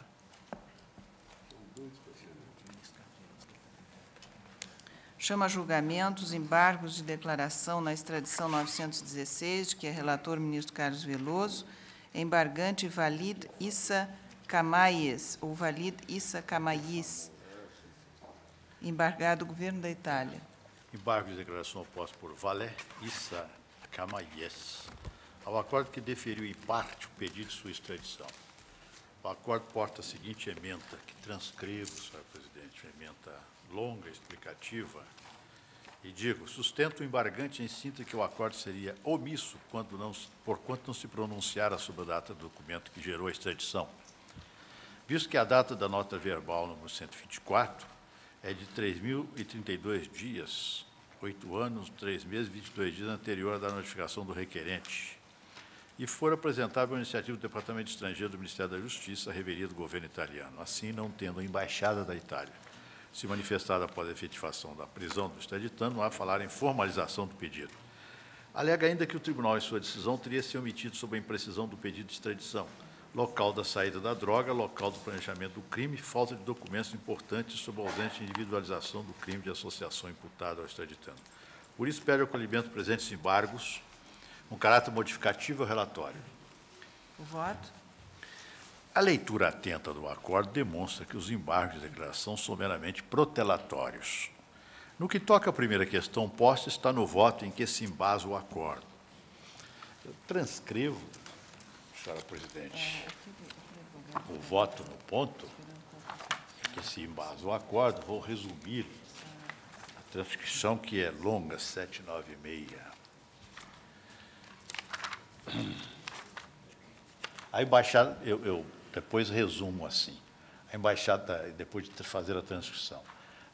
[SPEAKER 1] Chama a julgamento os embargos de declaração na extradição 916, de que é relator o ministro Carlos Veloso, embargante Walid Issa Camayes, ou Walid Issa Camayes, embargado do governo da Itália.
[SPEAKER 6] Embargo de declaração oposto por Walid Issa Camayes, ao acordo que deferiu em parte o pedido de sua extradição. O acordo porta a seguinte ementa, que transcrevo, senhor presidente, uma ementa longa, explicativa, E digo, sustento o embargante em síntese que o acordo seria omisso porquanto não se pronunciara sobre a data do documento que gerou a extradição, visto que a data da nota verbal número 124 é de 3.032 dias, 8 anos, 3 meses, 22 dias anterior à da notificação do requerente, e for apresentável a iniciativa do Departamento Estrangeiro do Ministério da Justiça, à revelia do governo italiano, assim não tendo a Embaixada da Itália se manifestada após a efetivação da prisão do extraditando, a falar em formalização do pedido. Alega ainda que o tribunal, em sua decisão, teria se omitido sobre a imprecisão do pedido de extradição, local da saída da droga, local do planejamento do crime, falta de documentos importantes sobre a ausente individualização do crime de associação imputada ao extraditando. Por isso, pede o acolhimento presentes embargos, um caráter modificativo ao relatório.
[SPEAKER 1] O voto.
[SPEAKER 6] A leitura atenta do acordo demonstra que os embargos de declaração são meramente protelatórios. No que toca à primeira questão posta, está no voto em que se embasa o acordo. Eu transcrevo, senhora presidente, o voto no ponto em que se embasa o acordo. Vou resumir a transcrição, que é longa, 796. A embaixada, eu depois resumo assim. A embaixada, depois de fazer a transcrição,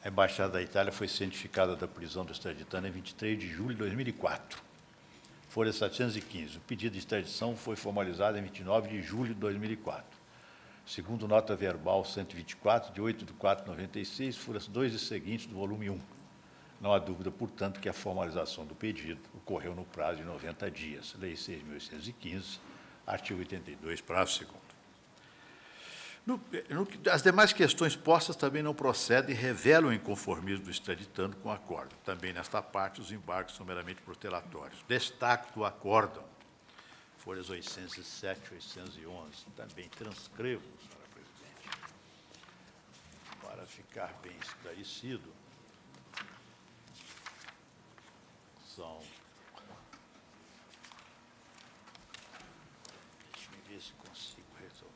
[SPEAKER 6] a Embaixada da Itália foi cientificada da prisão do extraditando em 23 de julho de 2004. Folha 715. O pedido de extradição foi formalizado em 29 de julho de 2004. Segundo nota verbal 124, de 8 de 4 de 96, folhas 2 e seguintes do volume 1. Não há dúvida, portanto, que a formalização do pedido ocorreu no prazo de 90 dias. Lei 6.815, artigo 82, parágrafo 2º. As demais questões postas também não procedem e revelam o inconformismo do extraditando com o acordo. Também, nesta parte, os embargos são meramente protelatórios. Destaque do acórdão, folhas 807 e 811. Também transcrevo, senhora presidente, para ficar bem esclarecido. São... Deixe-me ver se consigo resolver.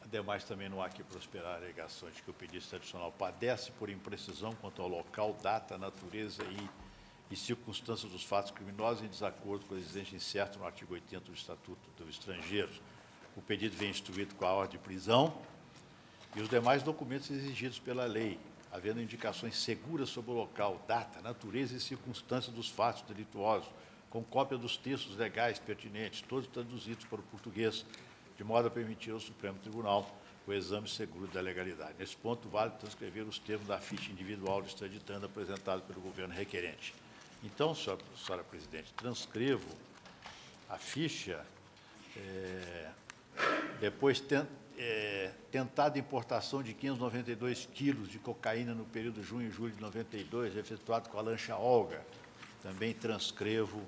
[SPEAKER 6] Ademais, também não há que prosperar alegações de que o pedido extradicional padece por imprecisão quanto ao local, data, natureza e circunstâncias dos fatos criminosos em desacordo com a exigência incerta no artigo 80 do Estatuto do Estrangeiro. O pedido vem instruído com a ordem de prisão e os demais documentos exigidos pela lei, havendo indicações seguras sobre o local, data, natureza e circunstâncias dos fatos delituosos, com cópia dos textos legais pertinentes, todos traduzidos para o português, de modo a permitir ao Supremo Tribunal o exame seguro da legalidade. Nesse ponto, vale transcrever os termos da ficha individual do extraditando apresentado pelo governo requerente. Então, senhora presidente, transcrevo a ficha, depois tentada importação de 592 quilos de cocaína no período de junho e julho de 92, efetuado com a lancha Olga. Também transcrevo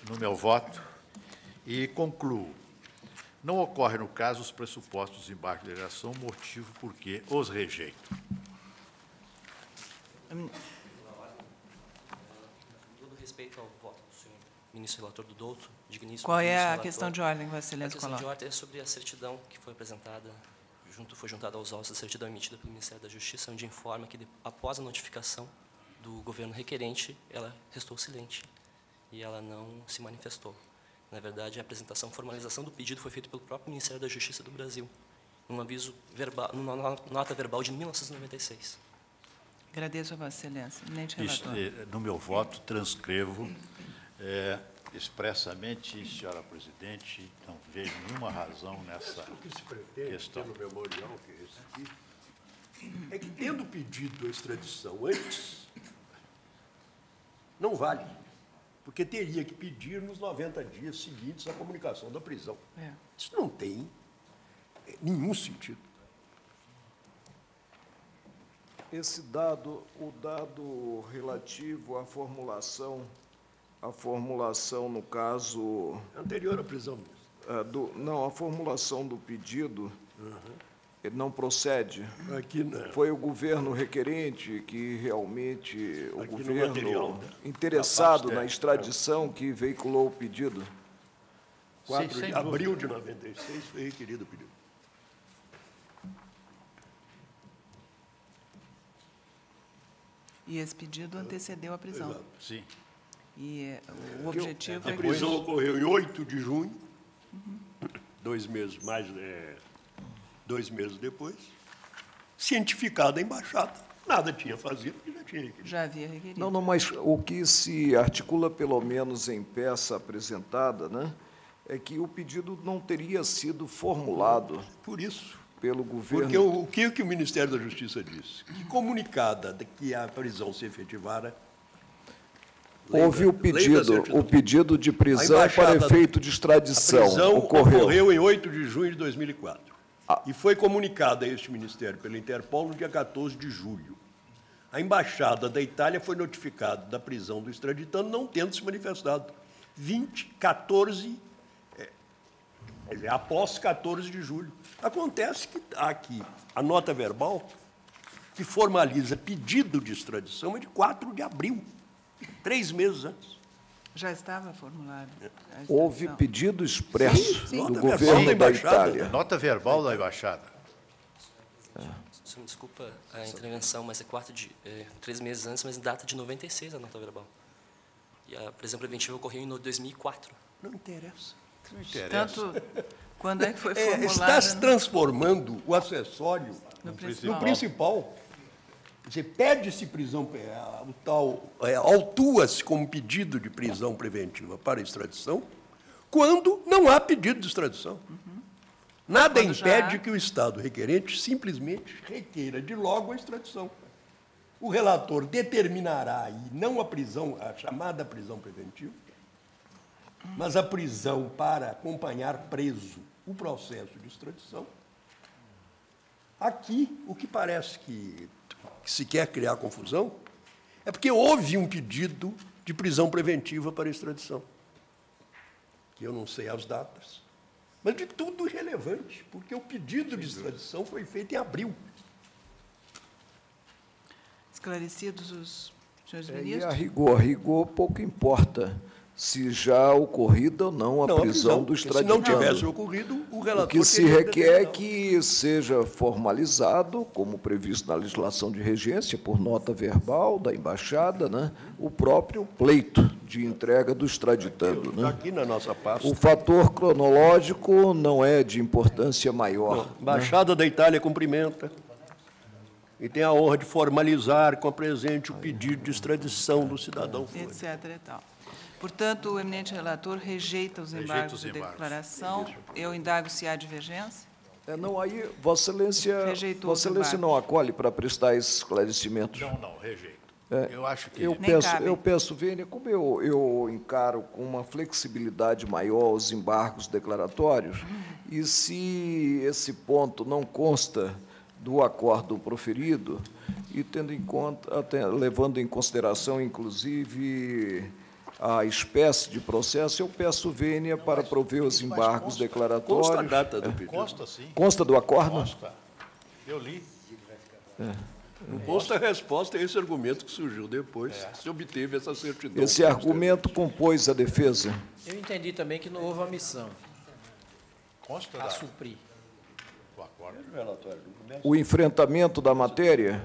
[SPEAKER 6] no meu voto. E concluo. Não ocorre, no caso, os pressupostos dos embargos de declaração, motivo por que os rejeito.
[SPEAKER 9] Todo respeito ao voto do senhor ministro relator do douto, digníssimo.
[SPEAKER 1] Qual é a
[SPEAKER 9] relator,
[SPEAKER 1] questão de ordem, Vossa Excelência?
[SPEAKER 9] A questão de ordem é sobre a certidão que foi apresentada, foi juntada aos autos da certidão emitida pelo Ministério da Justiça, onde informa que, após a notificação do governo requerente, ela restou silente e ela não se manifestou. Na verdade, a apresentação, formalização do pedido foi feita pelo próprio Ministério da Justiça do Brasil, num aviso verbal, numa nota verbal de 1996.
[SPEAKER 1] Agradeço a Vossa Excelência. Eminente relator.
[SPEAKER 6] No meu voto, transcrevo expressamente, senhora presidente, não vejo nenhuma razão nessa
[SPEAKER 3] o que se pretende,
[SPEAKER 6] questão.
[SPEAKER 3] pelo memorial que recebi, é que, tendo pedido a extradição antes, não vale. Porque teria que pedir nos 90 dias seguintes à comunicação da prisão. Isso não tem nenhum sentido.
[SPEAKER 8] Esse dado, o dado relativo à formulação, no caso...
[SPEAKER 3] Anterior à prisão.
[SPEAKER 8] Não, a formulação do pedido ele não procede.
[SPEAKER 3] Aqui não.
[SPEAKER 8] Foi o governo requerente que realmente, o
[SPEAKER 3] Aqui
[SPEAKER 8] governo interessado na extradição que veiculou o pedido.
[SPEAKER 3] 4 de abril de 96 foi requerido o pedido.
[SPEAKER 1] E esse pedido antecedeu a prisão.
[SPEAKER 3] Exato.
[SPEAKER 6] Sim.
[SPEAKER 1] E o objetivo
[SPEAKER 3] A
[SPEAKER 1] é
[SPEAKER 3] prisão ocorreu em 8 de junho, 2 meses depois, cientificada a embaixada. Nada tinha a fazer, porque já tinha requerido.
[SPEAKER 1] já havia requerido.
[SPEAKER 8] Não, mas o que se articula, pelo menos em peça apresentada, né, é que o pedido não teria sido formulado
[SPEAKER 3] Por isso.
[SPEAKER 8] pelo governo.
[SPEAKER 3] Porque o que o Ministério da Justiça disse? Que comunicada de que a prisão se efetivara,
[SPEAKER 8] Houve o pedido de prisão
[SPEAKER 3] A embaixada-
[SPEAKER 8] para efeito de
[SPEAKER 3] a
[SPEAKER 8] extradição.
[SPEAKER 3] prisão
[SPEAKER 8] Ocorreu.
[SPEAKER 3] ocorreu em 8 de junho de 2004. E foi comunicada a este Ministério pela Interpol no dia 14 de julho. A Embaixada da Itália foi notificada da prisão do extraditando, não tendo se manifestado. Após 14 de julho. Acontece que aqui a nota verbal que formaliza pedido de extradição é de 4 de abril, 3 meses antes.
[SPEAKER 1] Já estava formulado. a
[SPEAKER 8] Houve
[SPEAKER 1] extradição.
[SPEAKER 8] pedido expresso
[SPEAKER 3] Sim,
[SPEAKER 8] do
[SPEAKER 3] nota
[SPEAKER 8] governo
[SPEAKER 3] verbal da
[SPEAKER 8] da
[SPEAKER 3] embaixada.
[SPEAKER 8] Itália.
[SPEAKER 6] Nota verbal da embaixada.
[SPEAKER 9] Só me desculpa a intervenção, mas é 3 meses antes, mas em data de 96 a nota verbal. E a prisão preventiva ocorreu em 2004.
[SPEAKER 3] Não interessa.
[SPEAKER 1] Tanto, quando é que foi
[SPEAKER 3] Está
[SPEAKER 1] formulada
[SPEAKER 3] se transformando o acessório
[SPEAKER 1] no
[SPEAKER 3] no
[SPEAKER 1] principal?
[SPEAKER 3] principal. Você pede-se prisão, autua-se como pedido de prisão preventiva para extradição, quando não há pedido de extradição. Nada
[SPEAKER 1] Quando já
[SPEAKER 3] impede
[SPEAKER 1] há.
[SPEAKER 3] que o Estado requerente simplesmente requeira de logo a extradição. O relator determinará aí não a prisão, a chamada prisão preventiva, mas a prisão para acompanhar preso o processo de extradição. Aqui, o que parece que se quer criar confusão é porque houve um pedido de prisão preventiva para extradição, que eu não sei as datas, mas de tudo irrelevante, porque o pedido de extradição foi feito em abril.
[SPEAKER 1] Esclarecidos os senhores
[SPEAKER 8] E
[SPEAKER 1] ministros?
[SPEAKER 8] a rigor, pouco importa se já ocorrida ou não a prisão do
[SPEAKER 3] porque se não tivesse
[SPEAKER 8] extraditando.
[SPEAKER 3] ocorrido, o relator
[SPEAKER 8] O que se
[SPEAKER 3] teria
[SPEAKER 8] requer é
[SPEAKER 3] determinado.
[SPEAKER 8] que seja formalizado, como previsto na legislação de regência, por nota verbal da embaixada, né, o próprio pleito de entrega do extraditando.
[SPEAKER 3] Está
[SPEAKER 8] Né?
[SPEAKER 3] aqui na nossa pasta.
[SPEAKER 8] O fator cronológico não é de importância maior.
[SPEAKER 3] A Embaixada da Itália cumprimenta e tem a honra de formalizar com a presente o pedido de extradição do cidadão.
[SPEAKER 1] Etc. e tal. Portanto, o eminente relator rejeita os embargos
[SPEAKER 6] os
[SPEAKER 1] de
[SPEAKER 6] embargos.
[SPEAKER 1] declaração. Eu indago se há divergência.
[SPEAKER 8] Não, aí, Vossa Excelência,
[SPEAKER 1] Rejeitou
[SPEAKER 8] Vossa
[SPEAKER 1] os
[SPEAKER 8] Excelência
[SPEAKER 1] embargos.
[SPEAKER 8] não acolhe para prestar esses esclarecimentos.
[SPEAKER 6] Não, rejeito. Eu acho que...
[SPEAKER 8] Eu
[SPEAKER 1] Nem cabe.
[SPEAKER 8] peço, Vênia, como eu encaro com uma flexibilidade maior os embargos declaratórios, e se esse ponto não consta do acordo proferido, e tendo em conta, levando em consideração, inclusive, a espécie de processo, eu peço, Vênia, para prover os embargos declaratórios.
[SPEAKER 3] Consta a data do pedido.
[SPEAKER 6] Consta, sim.
[SPEAKER 8] Consta do acordo?
[SPEAKER 6] Consta. Eu li.
[SPEAKER 3] Não consta a resposta a esse argumento que surgiu depois, que se obteve essa certidão.
[SPEAKER 8] Esse argumento compôs a defesa.
[SPEAKER 2] Eu entendi também que não houve uma missão
[SPEAKER 6] Consta
[SPEAKER 2] a suprir.
[SPEAKER 6] do acordo.
[SPEAKER 8] O enfrentamento da matéria?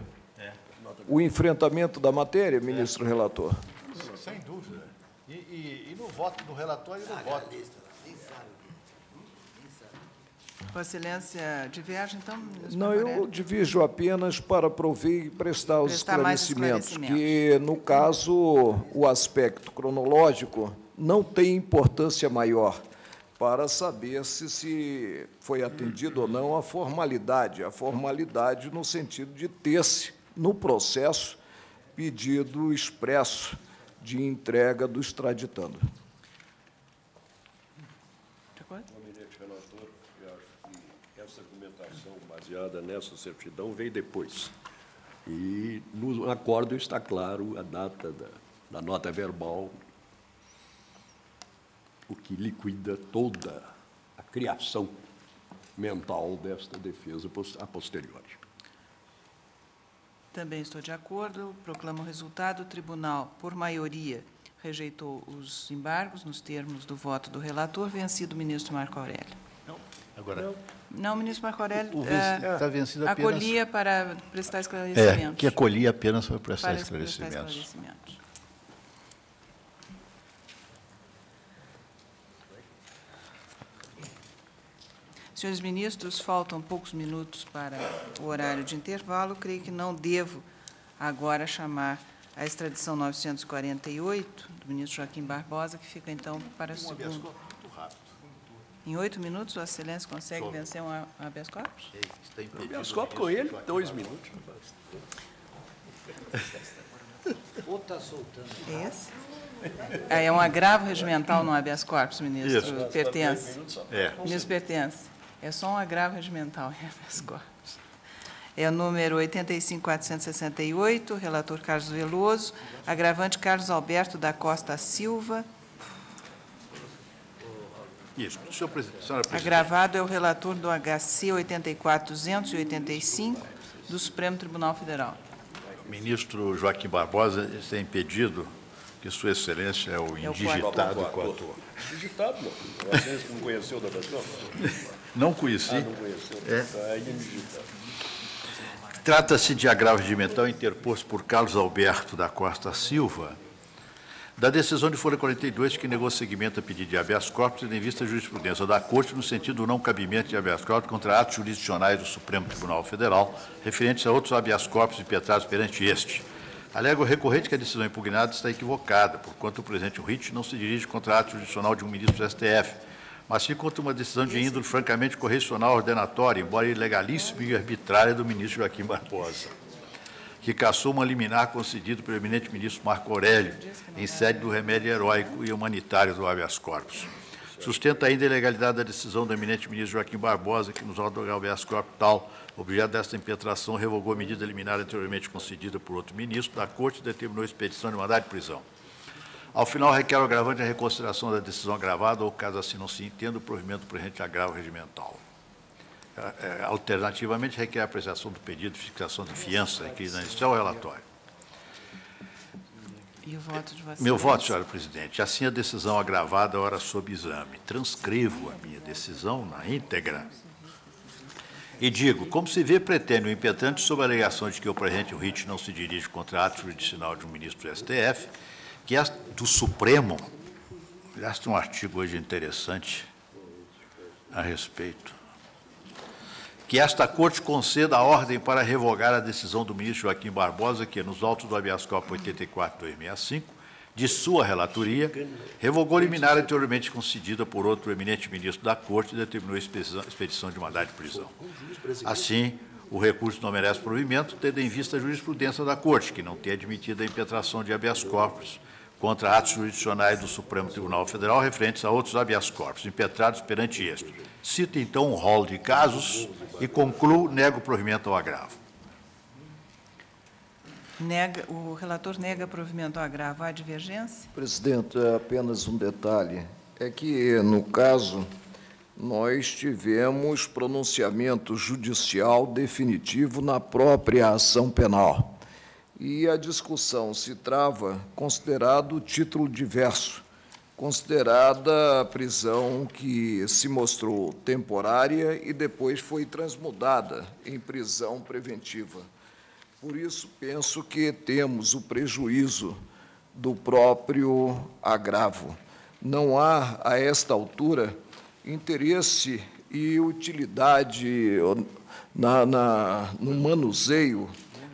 [SPEAKER 8] O enfrentamento da matéria, ministro relator?
[SPEAKER 6] Sem dúvida. E no voto do relator e no voto.
[SPEAKER 1] Vossa Excelência diverge, então? ministro
[SPEAKER 8] Não,
[SPEAKER 1] Marco
[SPEAKER 8] eu
[SPEAKER 1] Aurélio?
[SPEAKER 8] divijo apenas para prover e prestar os
[SPEAKER 1] Prestar mais
[SPEAKER 8] esclarecimentos, que, no caso, o aspecto cronológico não tem importância maior para saber se foi atendido ou não a formalidade no sentido de ter-se, no processo, pedido expresso de entrega do extraditando.
[SPEAKER 1] De acordo?
[SPEAKER 3] Eminente relator, eu acho que essa argumentação baseada nessa certidão veio depois. E no acordo está claro a data da nota verbal, o que liquida toda a criação mental desta defesa a posteriori.
[SPEAKER 1] Também estou de acordo. Proclamo o resultado. O tribunal, por maioria, rejeitou os embargos nos termos do voto do relator. Vencido o ministro Marco Aurélio.
[SPEAKER 6] Agora,
[SPEAKER 1] Não, ministro Marco Aurélio
[SPEAKER 6] Está vencido apenas...
[SPEAKER 1] acolhia para prestar esclarecimentos.
[SPEAKER 6] que acolhia apenas para prestar
[SPEAKER 1] Para
[SPEAKER 6] esclarecimentos.
[SPEAKER 1] esclarecimentos. Senhores ministros, faltam poucos minutos para o horário de intervalo. Creio que não devo agora chamar a extradição 948 do ministro Joaquim Barbosa, que fica, então, para o segundo. Em 8 minutos, Vossa Excelência consegue vencer um habeas corpus?
[SPEAKER 3] Habeas corpus com ele, 2 minutos.
[SPEAKER 4] Ou está soltando?
[SPEAKER 1] Esse? É um agravo regimental no habeas corpus, ministro.
[SPEAKER 6] Isso.
[SPEAKER 1] Pertence.
[SPEAKER 6] Ministro,
[SPEAKER 1] pertence. É só um agravo regimental em habeas corpus. É o número 85.468, relator Carlos Veloso, agravante Carlos Alberto da Costa Silva.
[SPEAKER 6] Isso. Senhora Presidente.
[SPEAKER 1] Agravado é o relator do HC 84.285, do Supremo Tribunal Federal.
[SPEAKER 6] O ministro Joaquim Barbosa está impedido, que Sua Excelência é o indigitado coator.
[SPEAKER 3] Digitado, não. Vocês não conheceu da pessoa?
[SPEAKER 6] Não conheci.
[SPEAKER 3] Não conheceu. É indigitado.
[SPEAKER 6] Trata-se de agravo regimental interposto por Carlos Alberto da Costa Silva, da decisão de folha 42, que negou seguimento a pedido de habeas corpus, tendo em vista a jurisprudência da Corte no sentido do não cabimento de habeas corpus contra atos jurisdicionais do Supremo Tribunal Federal, referentes a outros habeas corpus impetrados perante este. Alega o recorrente que a decisão impugnada está equivocada, porquanto o presente writ não se dirige contra ato jurisdicional de um ministro do STF, mas sim contra uma decisão de índole francamente correcional ordenatória, embora ilegalíssima e arbitrária, do ministro Joaquim Barbosa, que cassou uma liminar concedida pelo eminente ministro Marco Aurélio, em sede do remédio heróico e humanitário do habeas corpus. Sustenta ainda a ilegalidade da decisão do eminente ministro Joaquim Barbosa, que nos autos do habeas corpus tal, objeto desta impetração, revogou a medida liminar anteriormente concedida por outro ministro da Corte e determinou a expedição de mandado de prisão. Ao final, requer o agravante a reconsideração da decisão agravada ou, caso assim não se entenda, o provimento do presente agravo regimental. Alternativamente, requer a apreciação do pedido de fixação de fiança requerida inicial ao relatório.
[SPEAKER 1] E o voto de Vossa
[SPEAKER 6] Meu voto,
[SPEAKER 1] Excelência?
[SPEAKER 6] senhora presidente. Assim, a decisão agravada, ora sob exame. Transcrevo a minha decisão na íntegra. E digo, como se vê, pretende o impetrante, sob a alegação de que o presente writ não se dirige contra ato jurisdicional de um ministro do STF, que é do Supremo. Aliás, tem um artigo hoje interessante a respeito. Que esta Corte conceda a ordem para revogar a decisão do ministro Joaquim Barbosa, que, nos autos do habeas corpus 84/265, de sua relatoria, revogou liminar anteriormente concedida por outro eminente ministro da Corte e determinou a expedição de mandado de prisão. Assim, o recurso não merece provimento, tendo em vista a jurisprudência da Corte, que não tem admitido a impetração de habeas corpus contra atos jurisdicionais do Supremo Tribunal Federal referentes a outros habeas corpus impetrados perante este. Cito, então, um rol de casos e concluo, nego o provimento ao agravo.
[SPEAKER 1] O relator nega provimento ao agravo. Há divergência?
[SPEAKER 8] Presidente, apenas um detalhe. É que, no caso, nós tivemos pronunciamento judicial definitivo na própria ação penal. E a discussão se trava considerado título diverso, considerada a prisão que se mostrou temporária e depois foi transmudada em prisão preventiva. Por isso, penso que temos o prejuízo do próprio agravo. Não há, a esta altura, interesse e utilidade no manuseio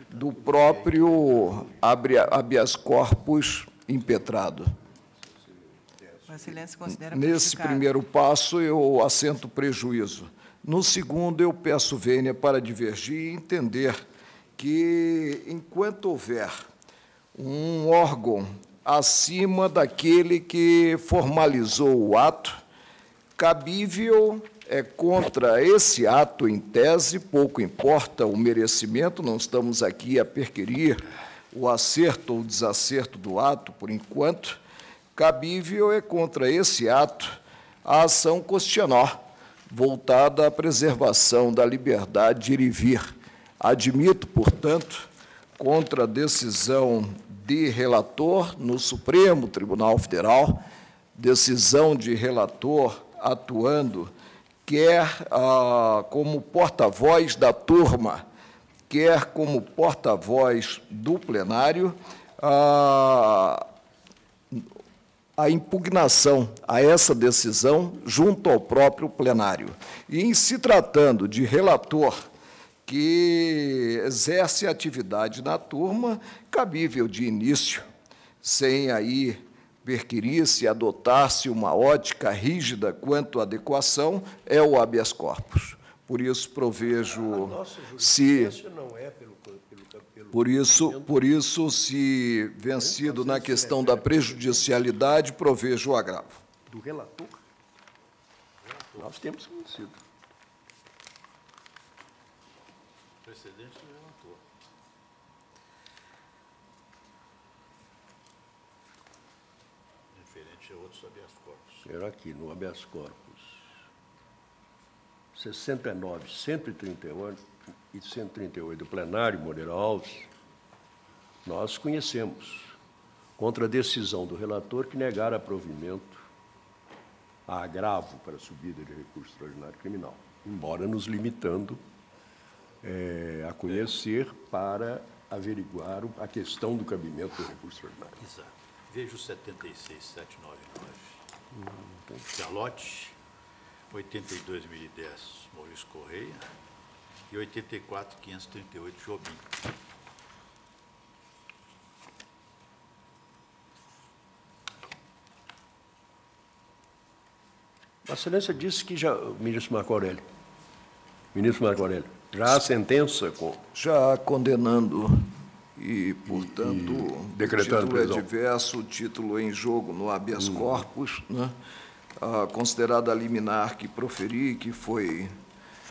[SPEAKER 8] do próprio habeas corpus impetrado.
[SPEAKER 1] Vossa Excelência considera
[SPEAKER 8] Nesse
[SPEAKER 1] prejudicado?
[SPEAKER 8] primeiro passo, eu assento prejuízo. No segundo, eu peço vênia para divergir e entender que, enquanto houver um órgão acima daquele que formalizou o ato, cabível é contra esse ato em tese, pouco importa o merecimento, não estamos aqui a perquirir o acerto ou desacerto do ato, por enquanto, cabível é contra esse ato a ação constitucional, voltada à preservação da liberdade de ir e vir. Admito, portanto, contra a decisão de relator no Supremo Tribunal Federal, decisão de relator atuando quer como porta-voz da turma, quer como porta-voz do plenário, a impugnação a essa decisão junto ao próprio plenário. E, em se tratando de relator que exerce atividade na turma, cabível de início, sem aí perquirir-se, adotar-se uma ótica rígida quanto à adequação, é o habeas corpus. Por isso, provejo, por isso, se vencido na questão da prejudicialidade, provejo o agravo.
[SPEAKER 3] Do relator? Nós temos vencido.
[SPEAKER 6] Precedente do relator. Referente a outros habeas corpus.
[SPEAKER 3] Era aqui, no habeas corpus. 69, 138 e 138 do plenário, Moreira Alves, nós conhecemos, contra a decisão do relator que negara provimento a agravo para a subida de recurso extraordinário criminal, embora nos limitando a conhecer para averiguar a questão do cabimento do recurso extraordinário.
[SPEAKER 6] Exato. Vejo 76799. Galote, 82.010, Maurício Correia, e 84.538, Jobim.
[SPEAKER 3] A Excelência disse que já, ministro Marco Aurélio, já há sentença com...
[SPEAKER 8] Já condenando e, portanto,
[SPEAKER 3] decretando
[SPEAKER 8] o título é diverso, o título em jogo no habeas corpus, né? Considerada a liminar que proferi, que foi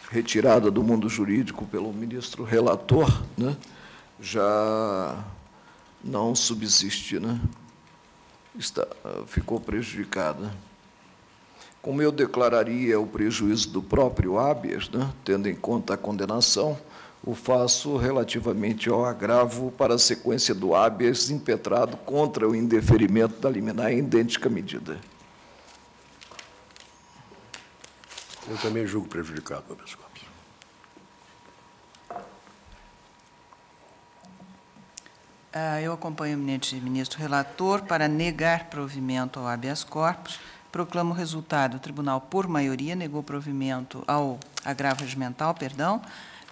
[SPEAKER 8] retirada do mundo jurídico pelo ministro relator, né? Já não subsiste, né? Ficou prejudicada. Como eu declararia o prejuízo do próprio habeas, né? Tendo em conta a condenação, o faço relativamente ao agravo para a sequência do habeas impetrado contra o indeferimento da liminar em idêntica medida.
[SPEAKER 3] Eu também julgo prejudicado, meu pessoal.
[SPEAKER 1] Eu acompanho o eminente ministro relator para negar provimento ao habeas corpus. Proclamo o resultado. O tribunal, por maioria, negou provimento ao agravo regimental,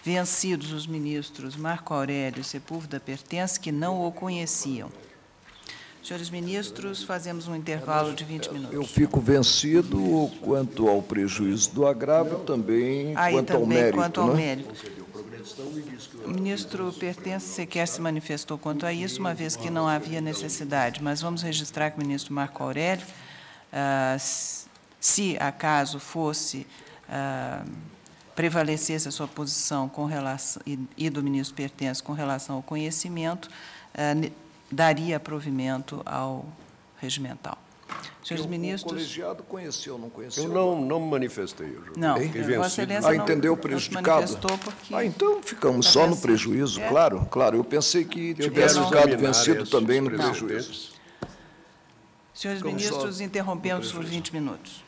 [SPEAKER 1] vencidos os ministros Marco Aurélio e Sepúlveda Pertence, que não o conheciam. Senhores ministros, fazemos um intervalo de 20 minutos.
[SPEAKER 8] Eu fico vencido quanto ao prejuízo do agravo, também quanto ao mérito.
[SPEAKER 1] Quanto ao mérito. O ministro Pertence sequer se manifestou quanto a isso, uma vez que não havia necessidade, mas vamos registrar que o ministro Marco Aurélio, se acaso fosse, prevalecesse a sua posição com relação, e do ministro Pertence com relação ao conhecimento, daria provimento ao regimental. Senhores ministros...
[SPEAKER 8] O colegiado conheceu ou não conheceu?
[SPEAKER 3] Eu não me manifestei.
[SPEAKER 1] Não, Vossa Excelência
[SPEAKER 8] entendeu o
[SPEAKER 1] não
[SPEAKER 8] prejudicado?
[SPEAKER 1] se manifestou porque...
[SPEAKER 8] Então ficamos só no prejuízo, claro. Eu pensei que tivesse ficado vencido também no prejuízo.
[SPEAKER 1] Senhores ministros, interrompemos por 20 minutos.